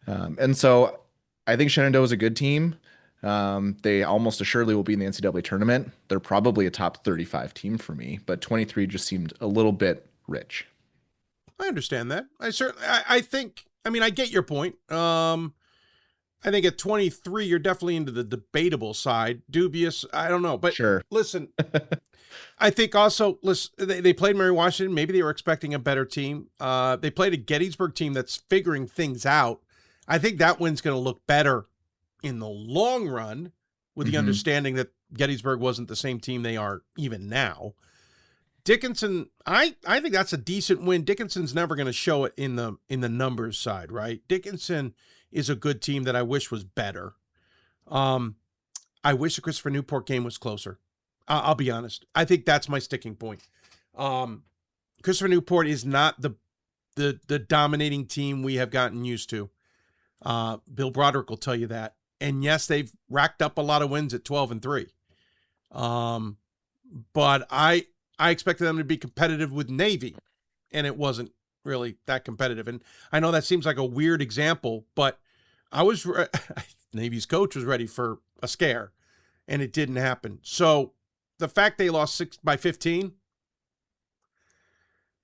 And so I think Shenandoah is a good team. They almost assuredly will be in the NCAA tournament. They're probably a top 35 team for me, but 23 just seemed a little bit rich. I understand that. I think, I mean, I get your point. I think at 23, you're definitely into the debatable side. Dubious, I don't know. But sure. Listen, I think also, they played Mary Washington. Maybe they were expecting a better team. They played a Gettysburg team that's figuring things out. I think that win's going to look better in the long run with the understanding that Gettysburg wasn't the same team they are even now. Dickinson, I think that's a decent win. Dickinson's never going to show it in the numbers side, right? Dickinson is a good team that I wish was better. I wish the Christopher Newport game was closer. I'll be honest. I think that's my sticking point. Christopher Newport is not the dominating team we have gotten used to. Bill Broderick will tell you that. And yes, they've racked up a lot of wins at 12-3. But I expected them to be competitive with Navy, and it wasn't really that competitive. And I know that seems like a weird example, but Navy's coach was ready for a scare, and it didn't happen. So the fact they lost 6 by 15,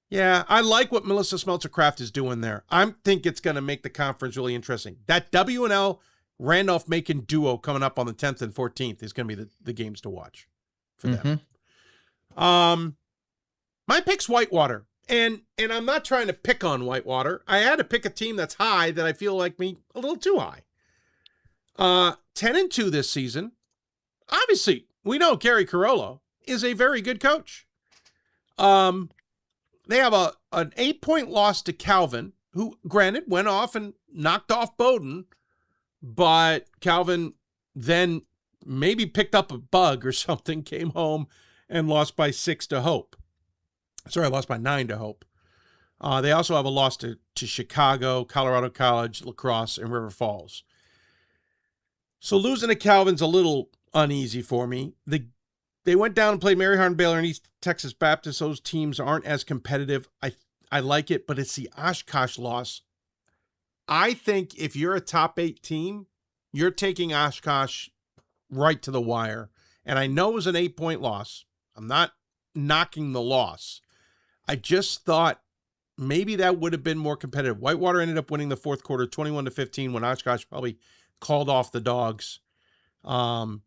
yeah, I like what Melissa Smeltzer-Craft is doing there. I think it's going to make the conference really interesting. That W&L Randolph-Macon duo coming up on the 10th and 14th is going to be the games to watch for them. My pick's Whitewater, and I'm not trying to pick on Whitewater. I had to pick a team that's high that I feel like me a little too high. 10-2 this season. Obviously, we know Gary Carollo is a very good coach. They have an 8-point loss to Calvin, who granted went off and knocked off Bowdoin, but Calvin then maybe picked up a bug or something, came home and lost by 6 to Hope. Sorry, lost by 9 to Hope. They also have a loss to Chicago, Colorado College, La Crosse, and River Falls. So losing to Calvin's a little uneasy for me. They went down and played Mary Hardin, Baylor, and East Texas Baptist. Those teams aren't as competitive. I like it, but it's the Oshkosh loss. I think if you're a top 8 team, you're taking Oshkosh right to the wire. And I know it was an 8-point loss. I'm not knocking the loss. I just thought maybe that would have been more competitive. Whitewater ended up winning the fourth quarter 21-15 when Oshkosh probably called off the Dogs. I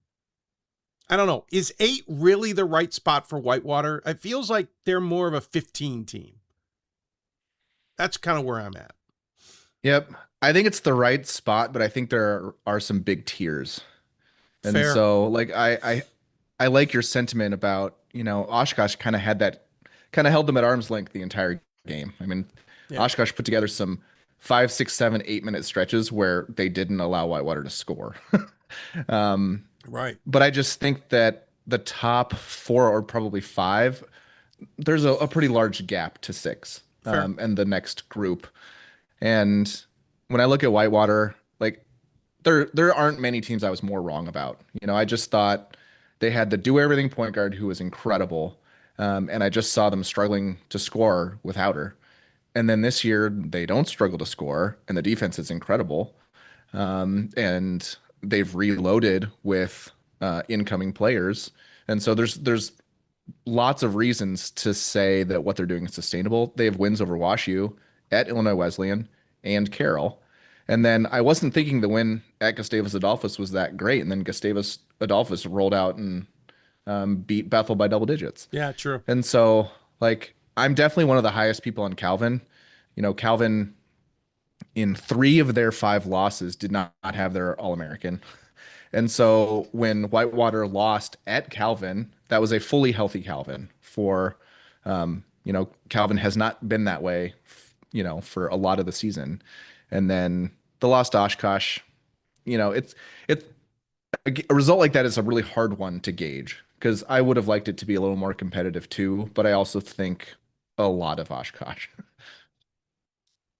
don't know. Is 8 really the right spot for Whitewater? It feels like they're more of a 15 team. That's kind of where I'm at. Yep. I think it's the right spot, but I think there are some big tiers. And Fair. so like I like your sentiment about, Oshkosh kind of held them at arm's length the entire game. I mean, Yeah. Oshkosh put together some 5, 6, 7, 8 minute stretches where they didn't allow Whitewater to score. Um, Right. but I just think that the top four or probably five, there's a pretty large gap to six, Fair. and the next group. And when I look at Whitewater, like there aren't many teams I was more wrong about. I just thought they had the do everything point guard who was incredible, and I just saw them struggling to score without her. And then this year they don't struggle to score, and the defense is incredible. And they've reloaded with incoming players, and so there's lots of reasons to say that what they're doing is sustainable. They have wins over WashU, at Illinois Wesleyan, and Carroll. And then I wasn't thinking the win at Gustavus Adolphus was that great. And then Gustavus Adolphus rolled out and beat Bethel by double digits. Yeah, true. And so, like, I'm definitely one of the highest people on Calvin. Calvin, in 3 of their 5 losses, did not have their All-American. And so when Whitewater lost at Calvin, that was a fully healthy Calvin Calvin has not been that way, for a lot of the season. And then the loss to Oshkosh, it's a result like that is a really hard one to gauge because I would have liked it to be a little more competitive too, but I also think a lot of Oshkosh.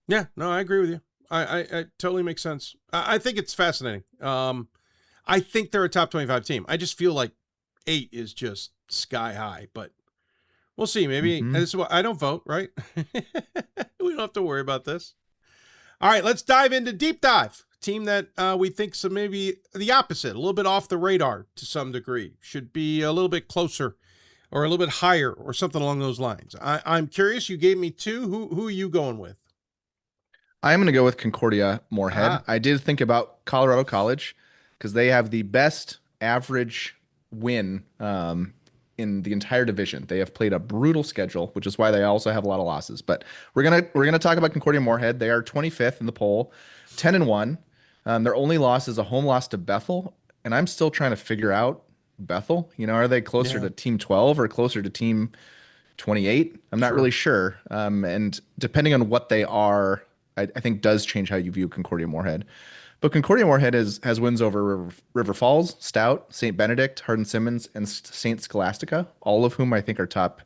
Yeah, no, I agree with you. I totally makes sense. I think it's fascinating. I think they're a top 25 team. I just feel like 8 is just sky high, but we'll see. Maybe this is what I don't vote, right? We don't have to worry about this. All right, let's dive into deep dive. Team that we think some maybe the opposite, a little bit off the radar to some degree, should be a little bit closer or a little bit higher or something along those lines. I'm curious. You gave me 2. Who are you going with? I'm going to go with Concordia Moorhead. I did think about Colorado College because they have the best average win in the entire division. They have played a brutal schedule, which is why they also have a lot of losses. But we're gonna talk about Concordia Moorhead. They are 25th in the poll, 10-1. Their only loss is a home loss to Bethel, and I'm still trying to figure out Bethel. Are they closer to Team 12 or closer to Team 28? I'm not really sure. And depending on what they are, I think does change how you view Concordia Moorhead. But Concordia Moorhead has wins over River Falls, Stout, St. Benedict, Hardin Simmons, and St. Scholastica, all of whom I think are top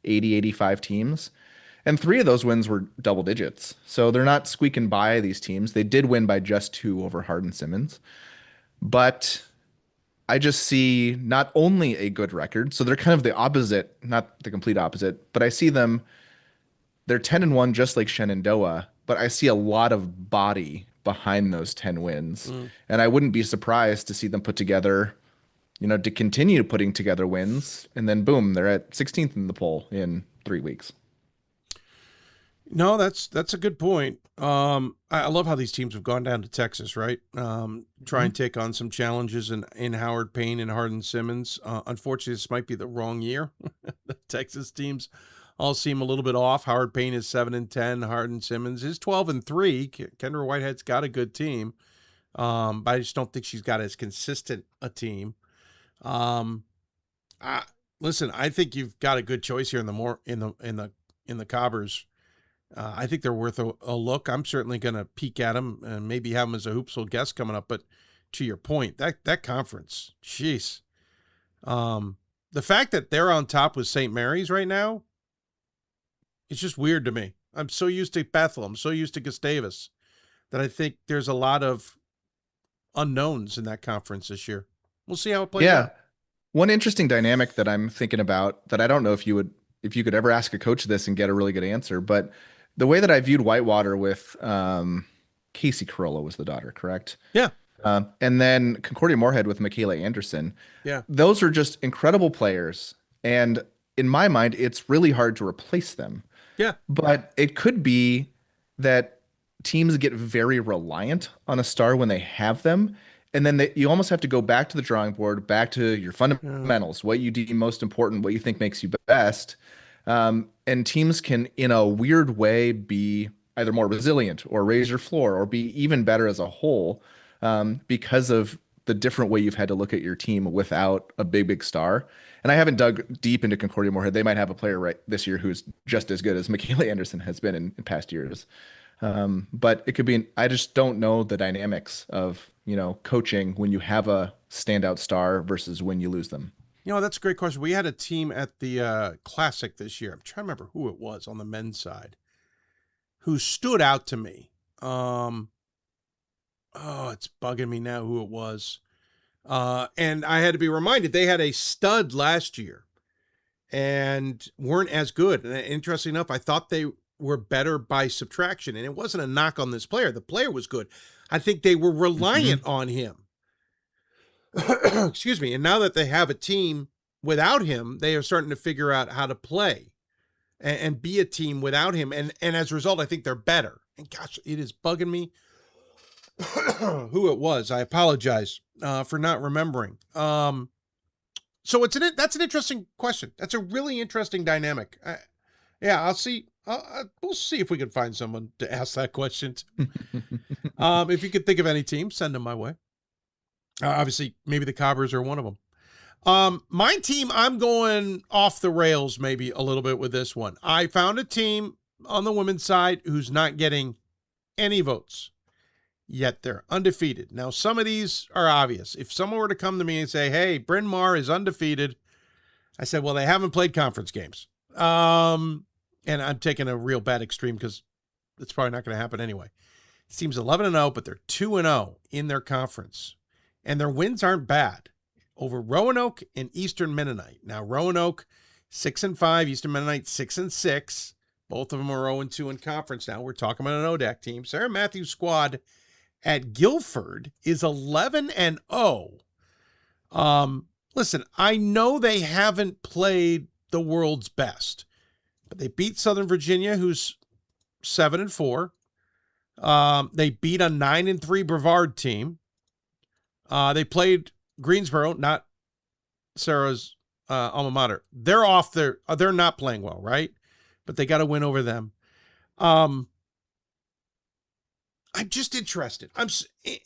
80, 85 teams. And 3 of those wins were double digits. So they're not squeaking by these teams. They did win by just 2 over Hardin Simmons. But I just see not only a good record, so they're kind of the opposite, not the complete opposite, but I see them, they're 10-1 just like Shenandoah, but I see a lot of body behind those 10 wins. And I wouldn't be surprised to see them put together, to continue putting together wins. And then boom, they're at 16th in the poll in 3 weeks. No, that's a good point. I love how these teams have gone down to Texas, right? Try and take on some challenges in Howard Payne and Hardin Simmons. Unfortunately, this might be the wrong year. The Texas teams all seem a little bit off. Howard Payne is 7-10. Hardin Simmons is 12-3. Kendra Whitehead's got a good team, but I just don't think she's got as consistent a team. Listen, I think you've got a good choice here in the Cobbers. I think they're worth a look. I'm certainly going to peek at them and maybe have them as a Hoopsville guest coming up. But to your point, that conference, jeez. The fact that they're on top with St. Mary's right now, it's just weird to me. I'm so used to Bethel. I'm so used to Gustavus that I think there's a lot of unknowns in that conference this year. We'll see how it plays out. One interesting dynamic that I'm thinking about that I don't know if you could ever ask a coach this and get a really good answer, but the way that I viewed Whitewater with Casey Corolla was the daughter, correct? Yeah. And then Concordia Moorhead with Michaela Anderson. Yeah. Those are just incredible players. And in my mind, it's really hard to replace them. Yeah. But it could be that teams get very reliant on a star when they have them. And then you almost have to go back to the drawing board, back to your fundamentals, what you deem most important, what you think makes you best. And teams can, in a weird way, be either more resilient or raise your floor or be even better as a whole because of the different way you've had to look at your team without a big star. And I haven't dug deep into Concordia Moorhead. They might have a player right this year who's just as good as McKaylee Anderson has been in past years. But it could be, I just don't know the dynamics of, coaching when you have a standout star versus when you lose them. That's a great question. We had a team at the Classic this year. I'm trying to remember who it was on the men's side who stood out to me. It's bugging me now who it was. And I had to be reminded they had a stud last year and weren't as good. And interesting enough, I thought they were better by subtraction. And it wasn't a knock on this player. The player was good. I think they were reliant on him. Excuse me. And now that they have a team without him, they are starting to figure out how to play and be a team without him. And as a result, I think they're better. And gosh, it is bugging me who it was. I apologize for not remembering. So that's an interesting question. That's a really interesting dynamic. I'll see. We'll see if we can find someone to ask that question to. If you could think of any team, send them my way. Obviously, maybe the Cobbers are one of them. My team, I'm going off the rails maybe a little bit with this one. I found a team on the women's side who's not getting any votes, yet they're undefeated. Now, some of these are obvious. If someone were to come to me and say, hey, Bryn Mawr is undefeated, I said, well, they haven't played conference games. And I'm taking a real bad extreme because it's probably not going to happen anyway. This team's 11-0, but they're 2-0 in their conference. And their wins aren't bad over Roanoke and Eastern Mennonite. Now, Roanoke, 6-5, Eastern Mennonite, 6-6. Both of them are 0-2 in conference now. We're talking about an ODAC team. Sarah Matthews' squad at Guilford is 11-0. Listen, I know they haven't played the world's best, but they beat Southern Virginia, who's 7-4. They beat a 9-3 Brevard team. They played Greensboro, not Sarah's alma mater. They're not playing well, right? But they got to win over them. I'm just interested. And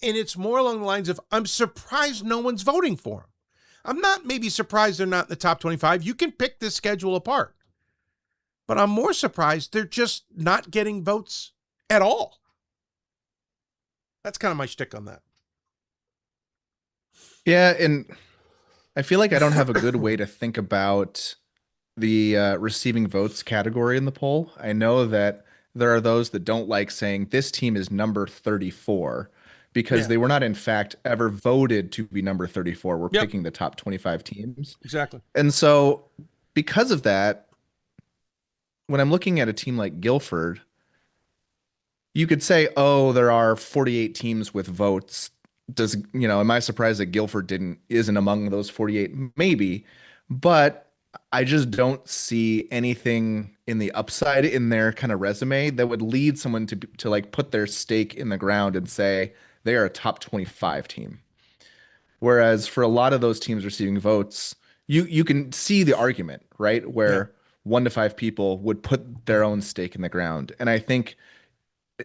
it's more along the lines of, I'm surprised no one's voting for them. I'm not maybe surprised they're not in the top 25. You can pick this schedule apart. But I'm more surprised they're just not getting votes at all. That's kind of my shtick on that. Yeah, and I feel like I don't have a good way to think about the receiving votes category in the poll. I know that there are those that don't like saying this team is number 34 because they were not, in fact, ever voted to be number 34. We're picking the top 25 teams. Exactly. And so because of that, when I'm looking at a team like Guilford, you could say, oh, there are 48 teams with votes. Am I surprised that Guilford isn't among those 48? Maybe, but I just don't see anything in the upside in their kind of resume that would lead someone to like put their stake in the ground and say they are a top 25 team. Whereas for a lot of those teams receiving votes, you can see the argument, right? Where 1 to 5 people would put their own stake in the ground. And I think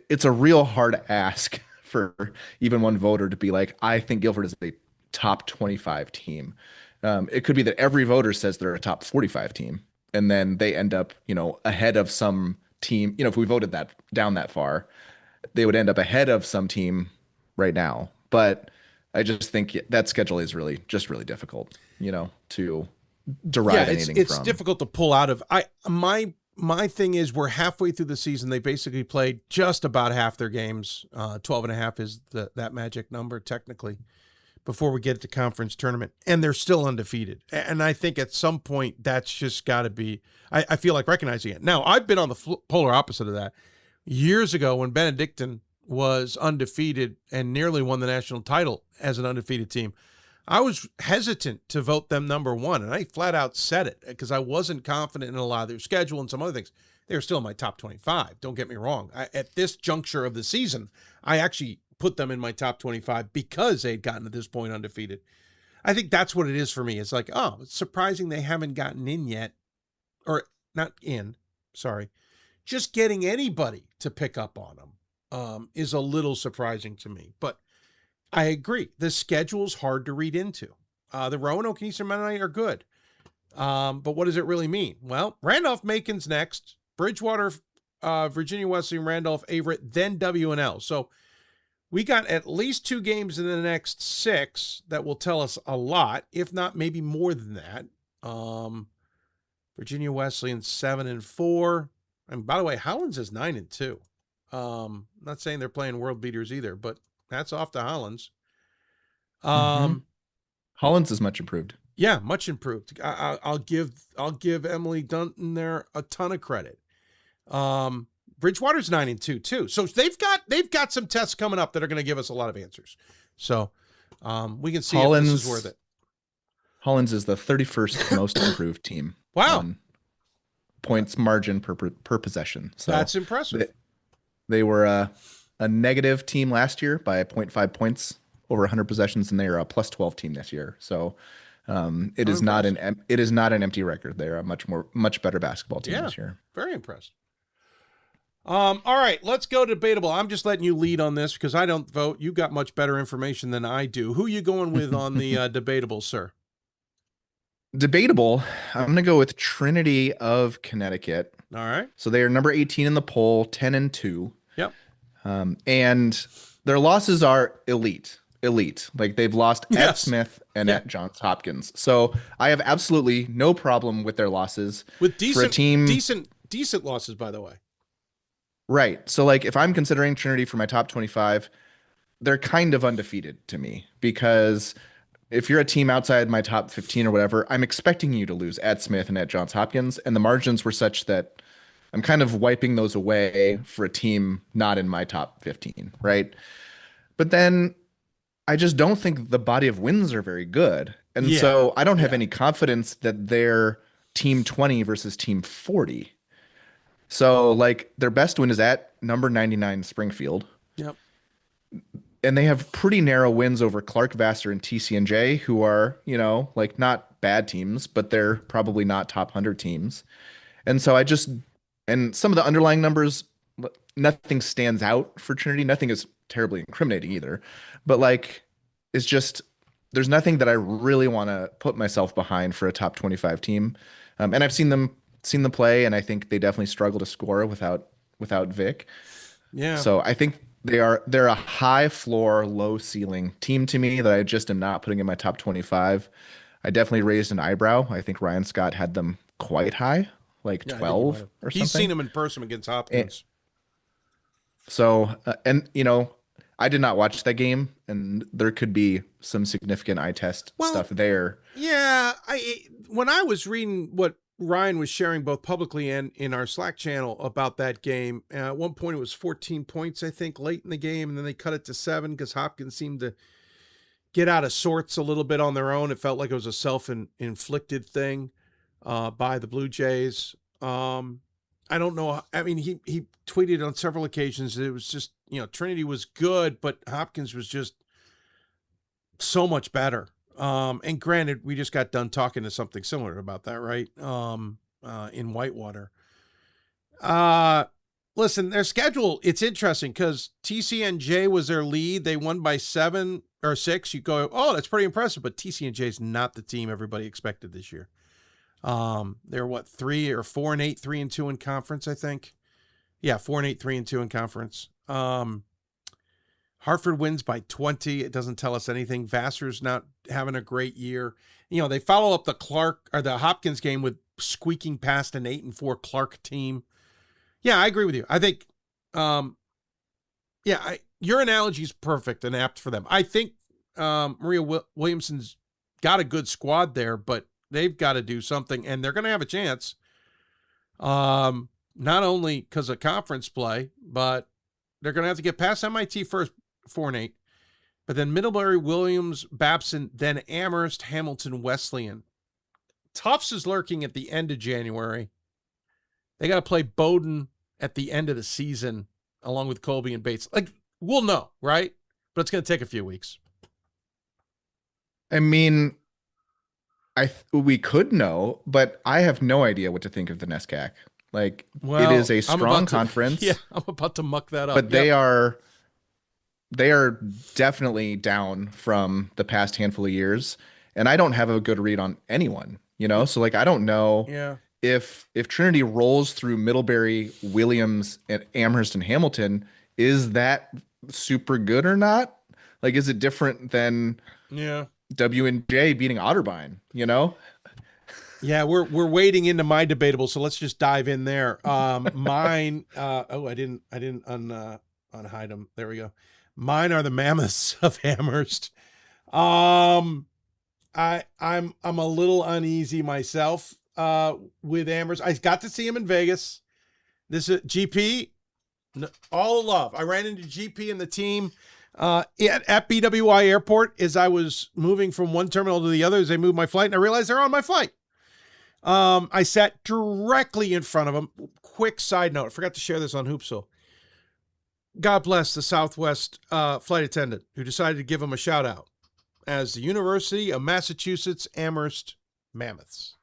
it's a real hard ask for even one voter to be like, I think Guilford is a top 25 team. It could be that every voter says they're a top 45 team, and then they end up, ahead of some team. If we voted that down that far, they would end up ahead of some team right now. But I just think that schedule is really difficult, to derive anything it's from. Difficult to pull out of. My thing is we're halfway through the season. They basically played just about half their games. 12.5 is that magic number technically before we get to conference tournament, and they're still undefeated. And I think at some point that's just got to be, I feel like recognizing it. Now, I've been on the polar opposite of that. Years ago when Benedictine was undefeated and nearly won the national title as an undefeated team, I was hesitant to vote them number 1, and I flat out said it because I wasn't confident in a lot of their schedule and some other things. They were still in my top 25. Don't get me wrong. At this juncture of the season, I actually put them in my top 25 because they'd gotten to this point undefeated. I think that's what it is for me. It's like, oh, it's surprising they haven't gotten in yet, or not in, sorry. Just getting anybody to pick up on them is a little surprising to me. But I agree. The schedule's hard to read into. The Roanoke and Eastern Mennonite are good. But what does it really mean? Well, Randolph-Macon's next, Bridgewater, Virginia Wesleyan, Randolph, Averett, then W&L. So we got at least 2 games in the next 6 that will tell us a lot, if not maybe more than that. Virginia Wesleyan 7-4. And by the way, Hollins is 9-2. Not saying they're playing world beaters either, but that's off to Hollins. Hollins is much improved. Yeah, much improved. I'll give Emily Dunton there a ton of credit. Bridgewater's 9-2 too, so they've got some tests coming up that are going to give us a lot of answers. So we can see if this is worth it. Hollins is the 31st most improved team. Wow. On points margin per possession. So that's impressive. They were a negative team last year by 0.5 points over 100 possessions, and they are a plus 12 team this year. So it is not an empty record. They're a much better basketball team this year. Very impressed. All right, let's go debatable. I'm just letting you lead on this because I don't vote. You've got much better information than I do. Who are you going with on the debatable, sir? Debatable. I'm going to go with Trinity of Connecticut. All right. So they are number 18 in the poll, 10-2. Yep. And their losses are elite. Like they've lost at Smith and at Johns Hopkins. So I have absolutely no problem with their losses. With for a team, decent losses, by the way. Right. So like if I'm considering Trinity for my top 25, they're kind of undefeated to me, because if you're a team outside my top 15 or whatever, I'm expecting you to lose at Smith and at Johns Hopkins. And the margins were such that I'm kind of wiping those away for a team not in my top 15. Right. But then I just don't think the body of wins are very good. And so I don't have any confidence that they're team 20 versus team 40. So like their best win is at number 99 Springfield. Yep. And they have pretty narrow wins over Clark, Vassar, and TCNJ, who are, like not bad teams, but they're probably not top 100 teams. And so and some of the underlying numbers, nothing stands out for Trinity. Nothing is terribly incriminating either. But like, it's just, there's nothing that I really want to put myself behind for a top 25 team. And I've seen them play, and I think they definitely struggle to score without Vic. Yeah. So I think they're a high floor, low ceiling team to me that I just am not putting in my top 25. I definitely raised an eyebrow. I think Ryan Scott had them quite high, like 12 or something. He's seen them in person against Hopkins. I did not watch that game, and there could be some significant eye test stuff there. Yeah, when I was reading what Ryan was sharing both publicly and in our Slack channel about that game, at one point it was 14 points, I think, late in the game, and then they cut it to 7 because Hopkins seemed to get out of sorts a little bit on their own. It felt like it was a self-inflicted thing by the Blue Jays. I don't know. I mean, he tweeted on several occasions that it was just, Trinity was good, but Hopkins was just so much better. And granted, we just got done talking to something similar about that, right? In Whitewater. Listen, their schedule, it's interesting because TCNJ was their lead. They won by 7 or 6. You go, oh, that's pretty impressive. But TCNJ is not the team everybody expected this year. They're 3 or 4-8, 3-2 in conference, I think. Yeah, 4-8, 3-2 in conference. Hartford wins by 20. It doesn't tell us anything. Vassar's not having a great year. They follow up the Hopkins game with squeaking past an 8-4 Clark team. Yeah, I agree with you. I think, your analogy is perfect and apt for them. I think Maria Williamson's got a good squad there, but they've got to do something, and they're going to have a chance. Not only because of conference play, but they're going to have to get past MIT first, 4-8, but then Middlebury, Williams, Babson, then Amherst, Hamilton, Wesleyan. Tufts is lurking at the end of January. They got to play Bowdoin at the end of the season, along with Colby and Bates. Like, we'll know, right? But it's going to take a few weeks. I mean, we could know, but I have no idea what to think of the NESCAC. Like, it is a strong conference. Yeah, I'm about to muck that up. But they are they are definitely down from the past handful of years, and I don't have a good read on anyone, you know? So like I don't know Yeah. if Trinity rolls through Middlebury, Williams, and Amherst and Hamilton, is that super good or not? Like, is it different than Yeah. W and J beating Otterbein, you know? Yeah, we're wading into my debatable, so let's just dive in there. Mine. I didn't unhide them. There we go. Mine are the Mammoths of Amherst. Um, I'm a little uneasy myself. With Amherst, I got to see him in Vegas. This is GP. All love. I ran into GP and the team at BWI Airport as I was moving from one terminal to the other as they moved my flight, and I realized they're on my flight. I sat directly in front of him. Quick side note, I forgot to share this on Hoopsville. God bless the Southwest flight attendant who decided to give him a shout out as the University of Massachusetts Amherst Mammoths.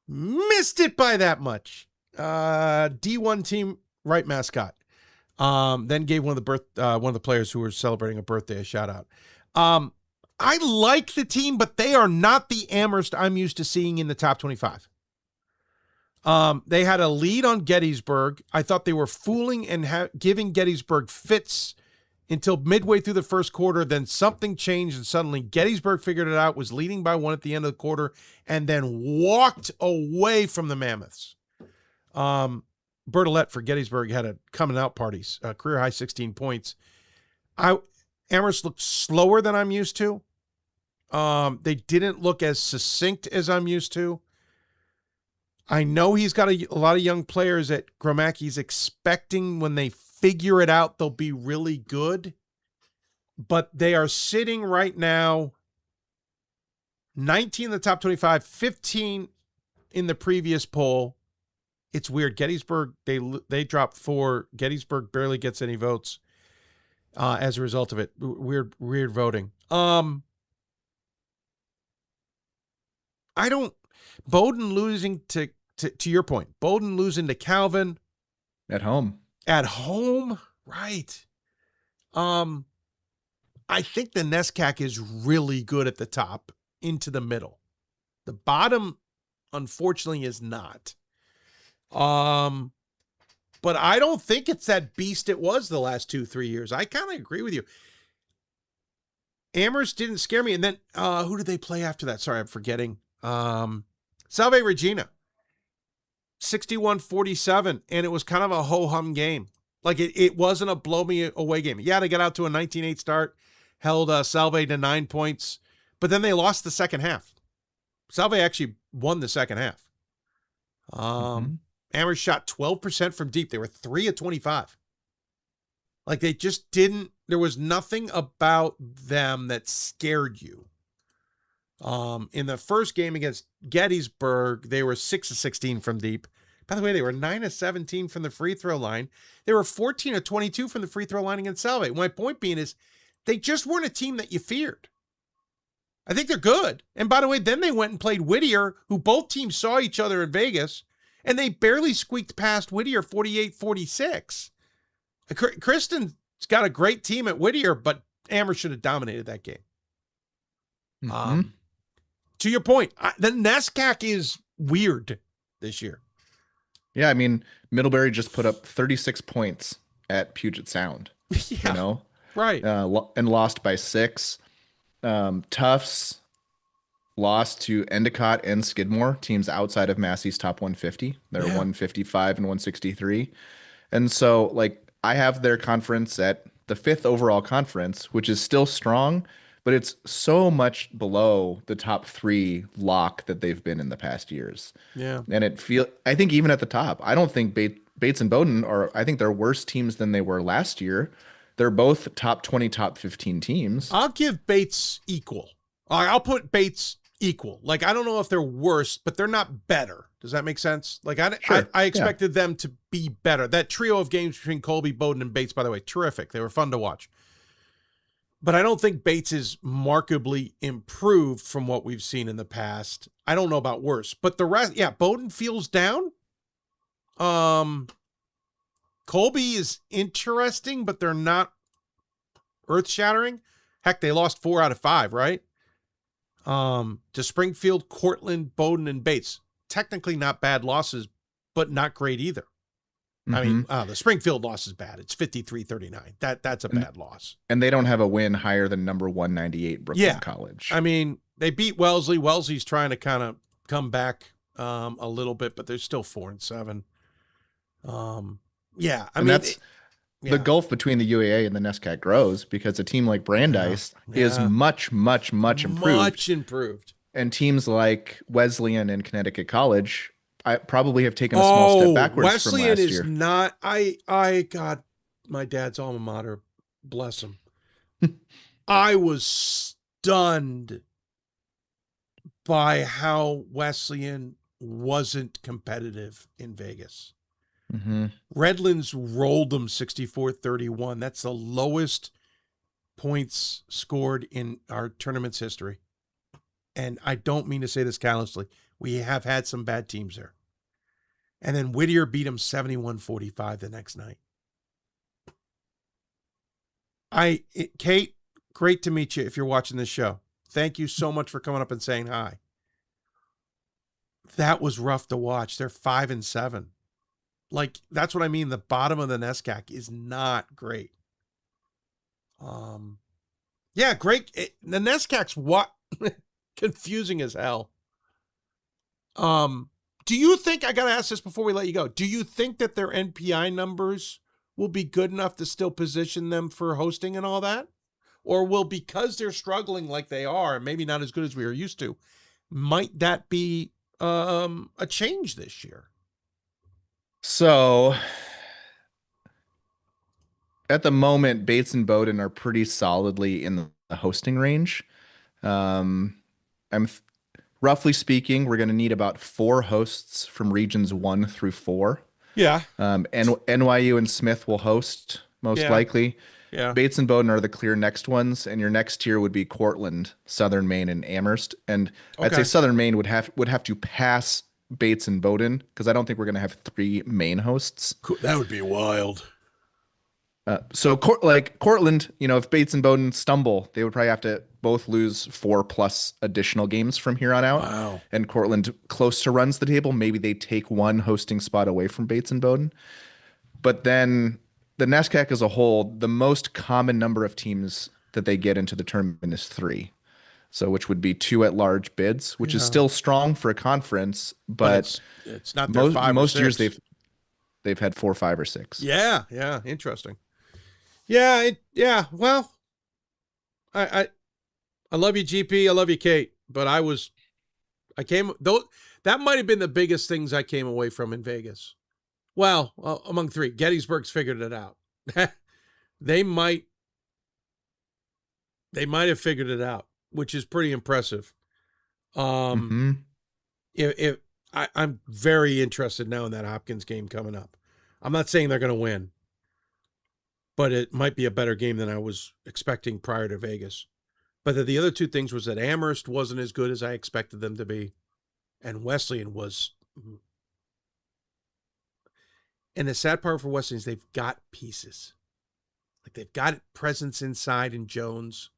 Missed it by that much. D1 team right mascot. Then gave one of the players who were celebrating a birthday a shout out. I like the team, but they are not the Amherst I'm used to seeing in the top 25. They had a lead on Gettysburg. I thought they were fooling and giving Gettysburg fits until midway through the first quarter. Then something changed, and suddenly Gettysburg figured it out, was leading by 1 at the end of the quarter, and then walked away from the Mammoths. Bertolette for Gettysburg had a coming out parties, career high 16 points. Amherst looked slower than I'm used to. They didn't look as succinct as I'm used to. I know he's got a lot of young players that Gromacki's expecting when they figure it out, they'll be really good. But they are sitting right now 19 in the top 25, 15 in the previous poll. It's weird. Gettysburg, they dropped 4. Gettysburg barely gets any votes as a result of it. Weird voting. Bowdoin losing to your point, Bowdoin losing to Calvin At home. Right. I think the NESCAC is really good at the top into the middle. The bottom, unfortunately, is not. But I don't think it's that beast it was the last 2-3 years. I kind of agree with you. Amherst didn't scare me. And then who did they play after that? Sorry, I'm forgetting. Salve Regina. 61-47. And it was kind of a ho-hum game. Like it wasn't a blow me away game. Yeah, they got out to a 19-8 start, held Salve to 9 points, but then they lost the second half. Salve actually won the second half. Amherst shot 12% from deep. They were 3 of 25. Like they just didn't, there was nothing about them that scared you. In the first game against Gettysburg, they were 6 of 16 from deep. By the way, they were 9 of 17 from the free throw line. They were 14 of 22 from the free throw line against Salve. My point being is they just weren't a team that you feared. I think they're good. And by the way, then they went and played Whittier, who both teams saw each other in Vegas, and they barely squeaked past Whittier 48-46. Kristen's got a great team at Whittier, but Amherst should have dominated that game. To your point, the NESCAC is weird this year. Yeah, I mean, Middlebury just put up 36 points at Puget Sound, Yeah, you know? right. And lost by 6. Tufts lost to Endicott and Skidmore, teams outside of Massey's top 150. They're 155 and 163. And so, like, I have their conference at the 5th overall conference, which is still strong, but it's so much below the top 3 lock that they've been in the past years. Yeah. And I think even at the top, I don't think Bates and Bowdoin I think they're worse teams than they were last year. They're both top 20, top 15 teams. I'll give Bates equal. I'll put Bates equal. Like, I don't know if they're worse, but they're not better. Does that make sense? Like, I expected them to be better. That trio of games between Colby, Bowdoin, and Bates, by the way, terrific. They were fun to watch. But I don't think Bates is markedly improved from what we've seen in the past. I don't know about worse. But the rest, Bowdoin feels down. Colby is interesting, but they're not earth-shattering. Heck, they lost 4 out of 5, right? To Springfield, Cortland, Bowdoin, and Bates. Technically not bad losses, but not great either. I mean, the Springfield loss is bad. It's 53-39. That's a bad loss. And they don't have a win higher than number 198 Brooklyn College. I mean, they beat Wellesley. Wellesley's trying to kind of come back a little bit, but they're still 4-7. Yeah, I mean, that's the gulf between the UAA and the NESCAC grows because a team like Brandeis is much, much, much improved. Much improved. And teams like Wesleyan and Connecticut College I probably have taken a small step backwards Wesleyan from last year. is not. I got my dad's alma mater. Bless him. I was stunned by how Wesleyan wasn't competitive in Vegas. Redlands rolled them 64-31. That's the lowest points scored in our tournament's history. And I don't mean to say this callously. We have had some bad teams there. And then Whittier beat them 71-45 the next night. Kate, great to meet you if you're watching this show. Thank you so much for coming up and saying hi. That was rough to watch. They're 5-7. Like, that's what I mean. The bottom of the NESCAC is not great. Yeah, great. The NESCAC's what confusing as hell. Do you think, I got to ask this before we let you go, do you think that their NPI numbers will be good enough to still position them for hosting and all that? Or will, because they're struggling like they are, and maybe not as good as we are used to, might that be a change this year? So at the moment, Bates and Bowdoin are pretty solidly in the hosting range. Roughly speaking, we're going to need about 4 hosts from regions 1 through 4. Yeah. And NYU and Smith will host most likely. Yeah. Bates and Bowdoin are the clear next ones, and your next tier would be Cortland, Southern Maine, and Amherst. And I'd say Southern Maine would have to pass Bates and Bowdoin because I don't think we're going to have 3 main hosts. That would be wild. So Cortland, if Bates and Bowdoin stumble, they would probably have to both lose 4+ additional games from here on out. Wow. And Cortland close to runs the table. Maybe they take 1 hosting spot away from Bates and Bowdoin. But then the NESCAC as a whole, the most common number of teams that they get into the tournament is 3. So which would be 2 at-large bids, which is still strong for a conference, but it's not their 5 most or 6. years they've had 4, 5, or 6. Yeah, interesting. Yeah, well, I love you, GP. I love you, Kate. But that might have been the biggest things I came away from in Vegas. Well, among 3, Gettysburg's figured it out. They might have figured it out, which is pretty impressive. I'm very interested now in that Hopkins game coming up. I'm not saying they're going to win, but it might be a better game than I was expecting prior to Vegas. But the other 2 things was that Amherst wasn't as good as I expected them to be, and Wesleyan was. And the sad part for Wesleyan is they've got pieces. Like, they've got presence inside in Jones.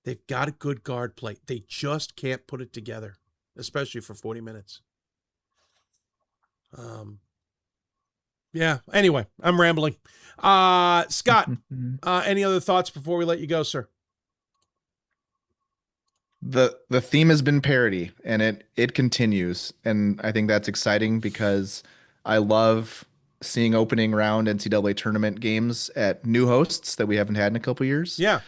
They've got a good guard play. They just can't put it together, especially for 40 minutes. Yeah. Anyway, I'm rambling. Scott, any other thoughts before we let you go, sir? The theme has been parity, and it continues, and I think that's exciting because I love seeing opening round NCAA tournament games at new hosts that we haven't had in a couple years. Yeah.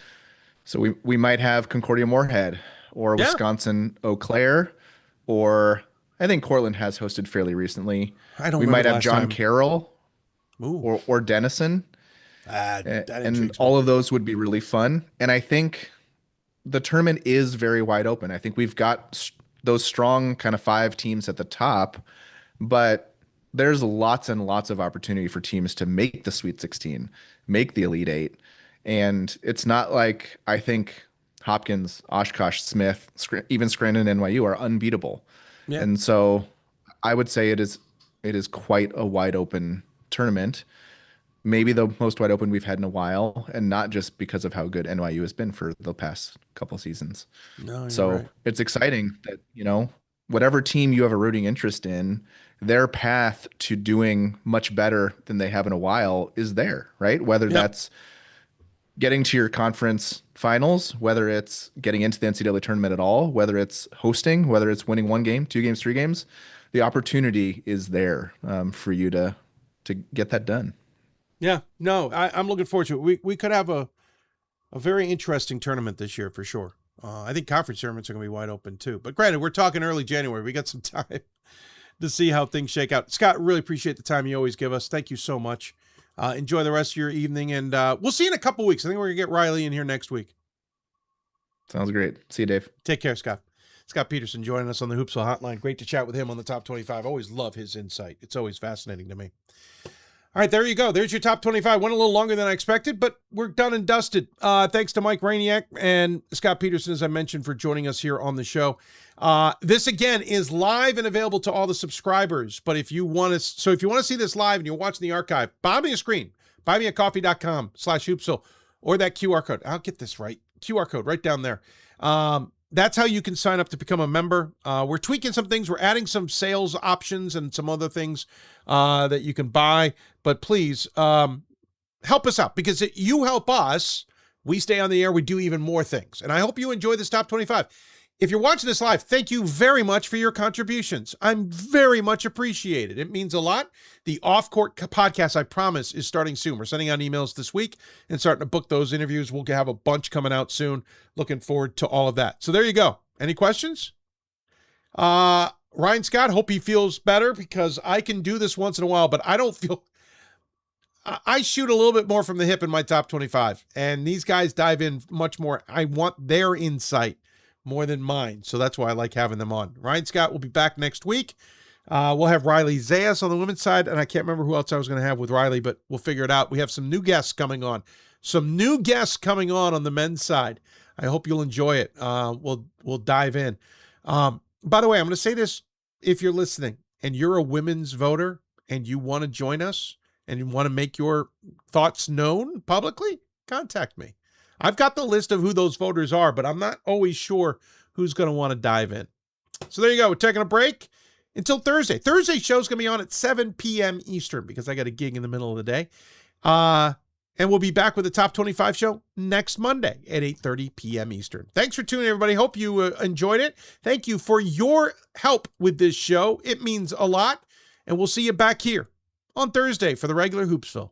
So we might have Concordia Moorhead or Wisconsin Eau Claire, or I think Cortland has hosted fairly recently. We might have John Carroll or Denison. And all of those would be really fun. And I think the tournament is very wide open. I think we've got those strong kind of 5 teams at the top, but there's lots and lots of opportunity for teams to make the Sweet 16, make the Elite 8. And it's not like I think Hopkins, Oshkosh, Smith, even Scranton and NYU are unbeatable. Yeah. And so I would say it is quite a wide open tournament. maybe the most wide open we've had in a while, and not just because of how good NYU has been for the past couple seasons. No, you're So right. it's exciting that, whatever team you have a rooting interest in, their path to doing much better than they have in a while is there, right? Whether Yep. that's getting to your conference finals, whether it's getting into the NCAA tournament at all, whether it's hosting, whether it's winning 1 game, 2 games, 3 games, the opportunity is there for you to get that done. Yeah, no, I'm looking forward to it. We could have a very interesting tournament this year for sure. I think conference tournaments are going to be wide open too. But granted, we're talking early January. We got some time to see how things shake out. Scott, really appreciate the time you always give us. Thank you so much. Enjoy the rest of your evening, and we'll see you in a couple weeks. I think we're going to get Riley in here next week. Sounds great. See you, Dave. Take care, Scott. Scott Peterson joining us on the Hoopsville Hotline. Great to chat with him on the Top 25. Always love his insight. It's always fascinating to me. All right, there you go. There's your Top 25. Went a little longer than I expected, but we're done and dusted. Thanks to Mike Rainiac and Scott Peterson, as I mentioned, for joining us here on the show. This, again, is live and available to all the subscribers. But if you want to see this live and you're watching the archive, bottom of your screen, buymeacoffee.com/Hoopsville, or that QR code. I'll get this right. QR code right down there. That's how you can sign up to become a member. We're tweaking some things. We're adding some sales options and some other things that you can buy. But please help us out, because you help us. We stay on the air. We do even more things. And I hope you enjoy this Top 25. If you're watching this live, thank you very much for your contributions. I'm very much appreciated. It means a lot. The Off-Court podcast, I promise, is starting soon. We're sending out emails this week and starting to book those interviews. We'll have a bunch coming out soon. Looking forward to all of that. So there you go. Any questions? Ryan Scott, hope he feels better, because I can do this once in a while, but I don't feel... I shoot a little bit more from the hip in my Top 25, and these guys dive in much more. I want their insight more than mine. So that's why I like having them on. Ryan Scott will be back next week. We'll have Riley Zayas on the women's side, and I can't remember who else I was going to have with Riley, but we'll figure it out. We have some new guests coming on. On the men's side. I hope you'll enjoy it. We'll dive in. By the way, I'm going to say this. If you're listening and you're a women's voter and you want to join us and you want to make your thoughts known publicly, contact me. I've got the list of who those voters are, but I'm not always sure who's going to want to dive in. So there you go. We're taking a break until Thursday. Thursday's show's going to be on at 7 p.m. Eastern, because I got a gig in the middle of the day. And we'll be back with the Top 25 show next Monday at 8:30 p.m. Eastern. Thanks for tuning in, everybody. Hope you enjoyed it. Thank you for your help with this show. It means a lot. And we'll see you back here on Thursday for the regular Hoopsville.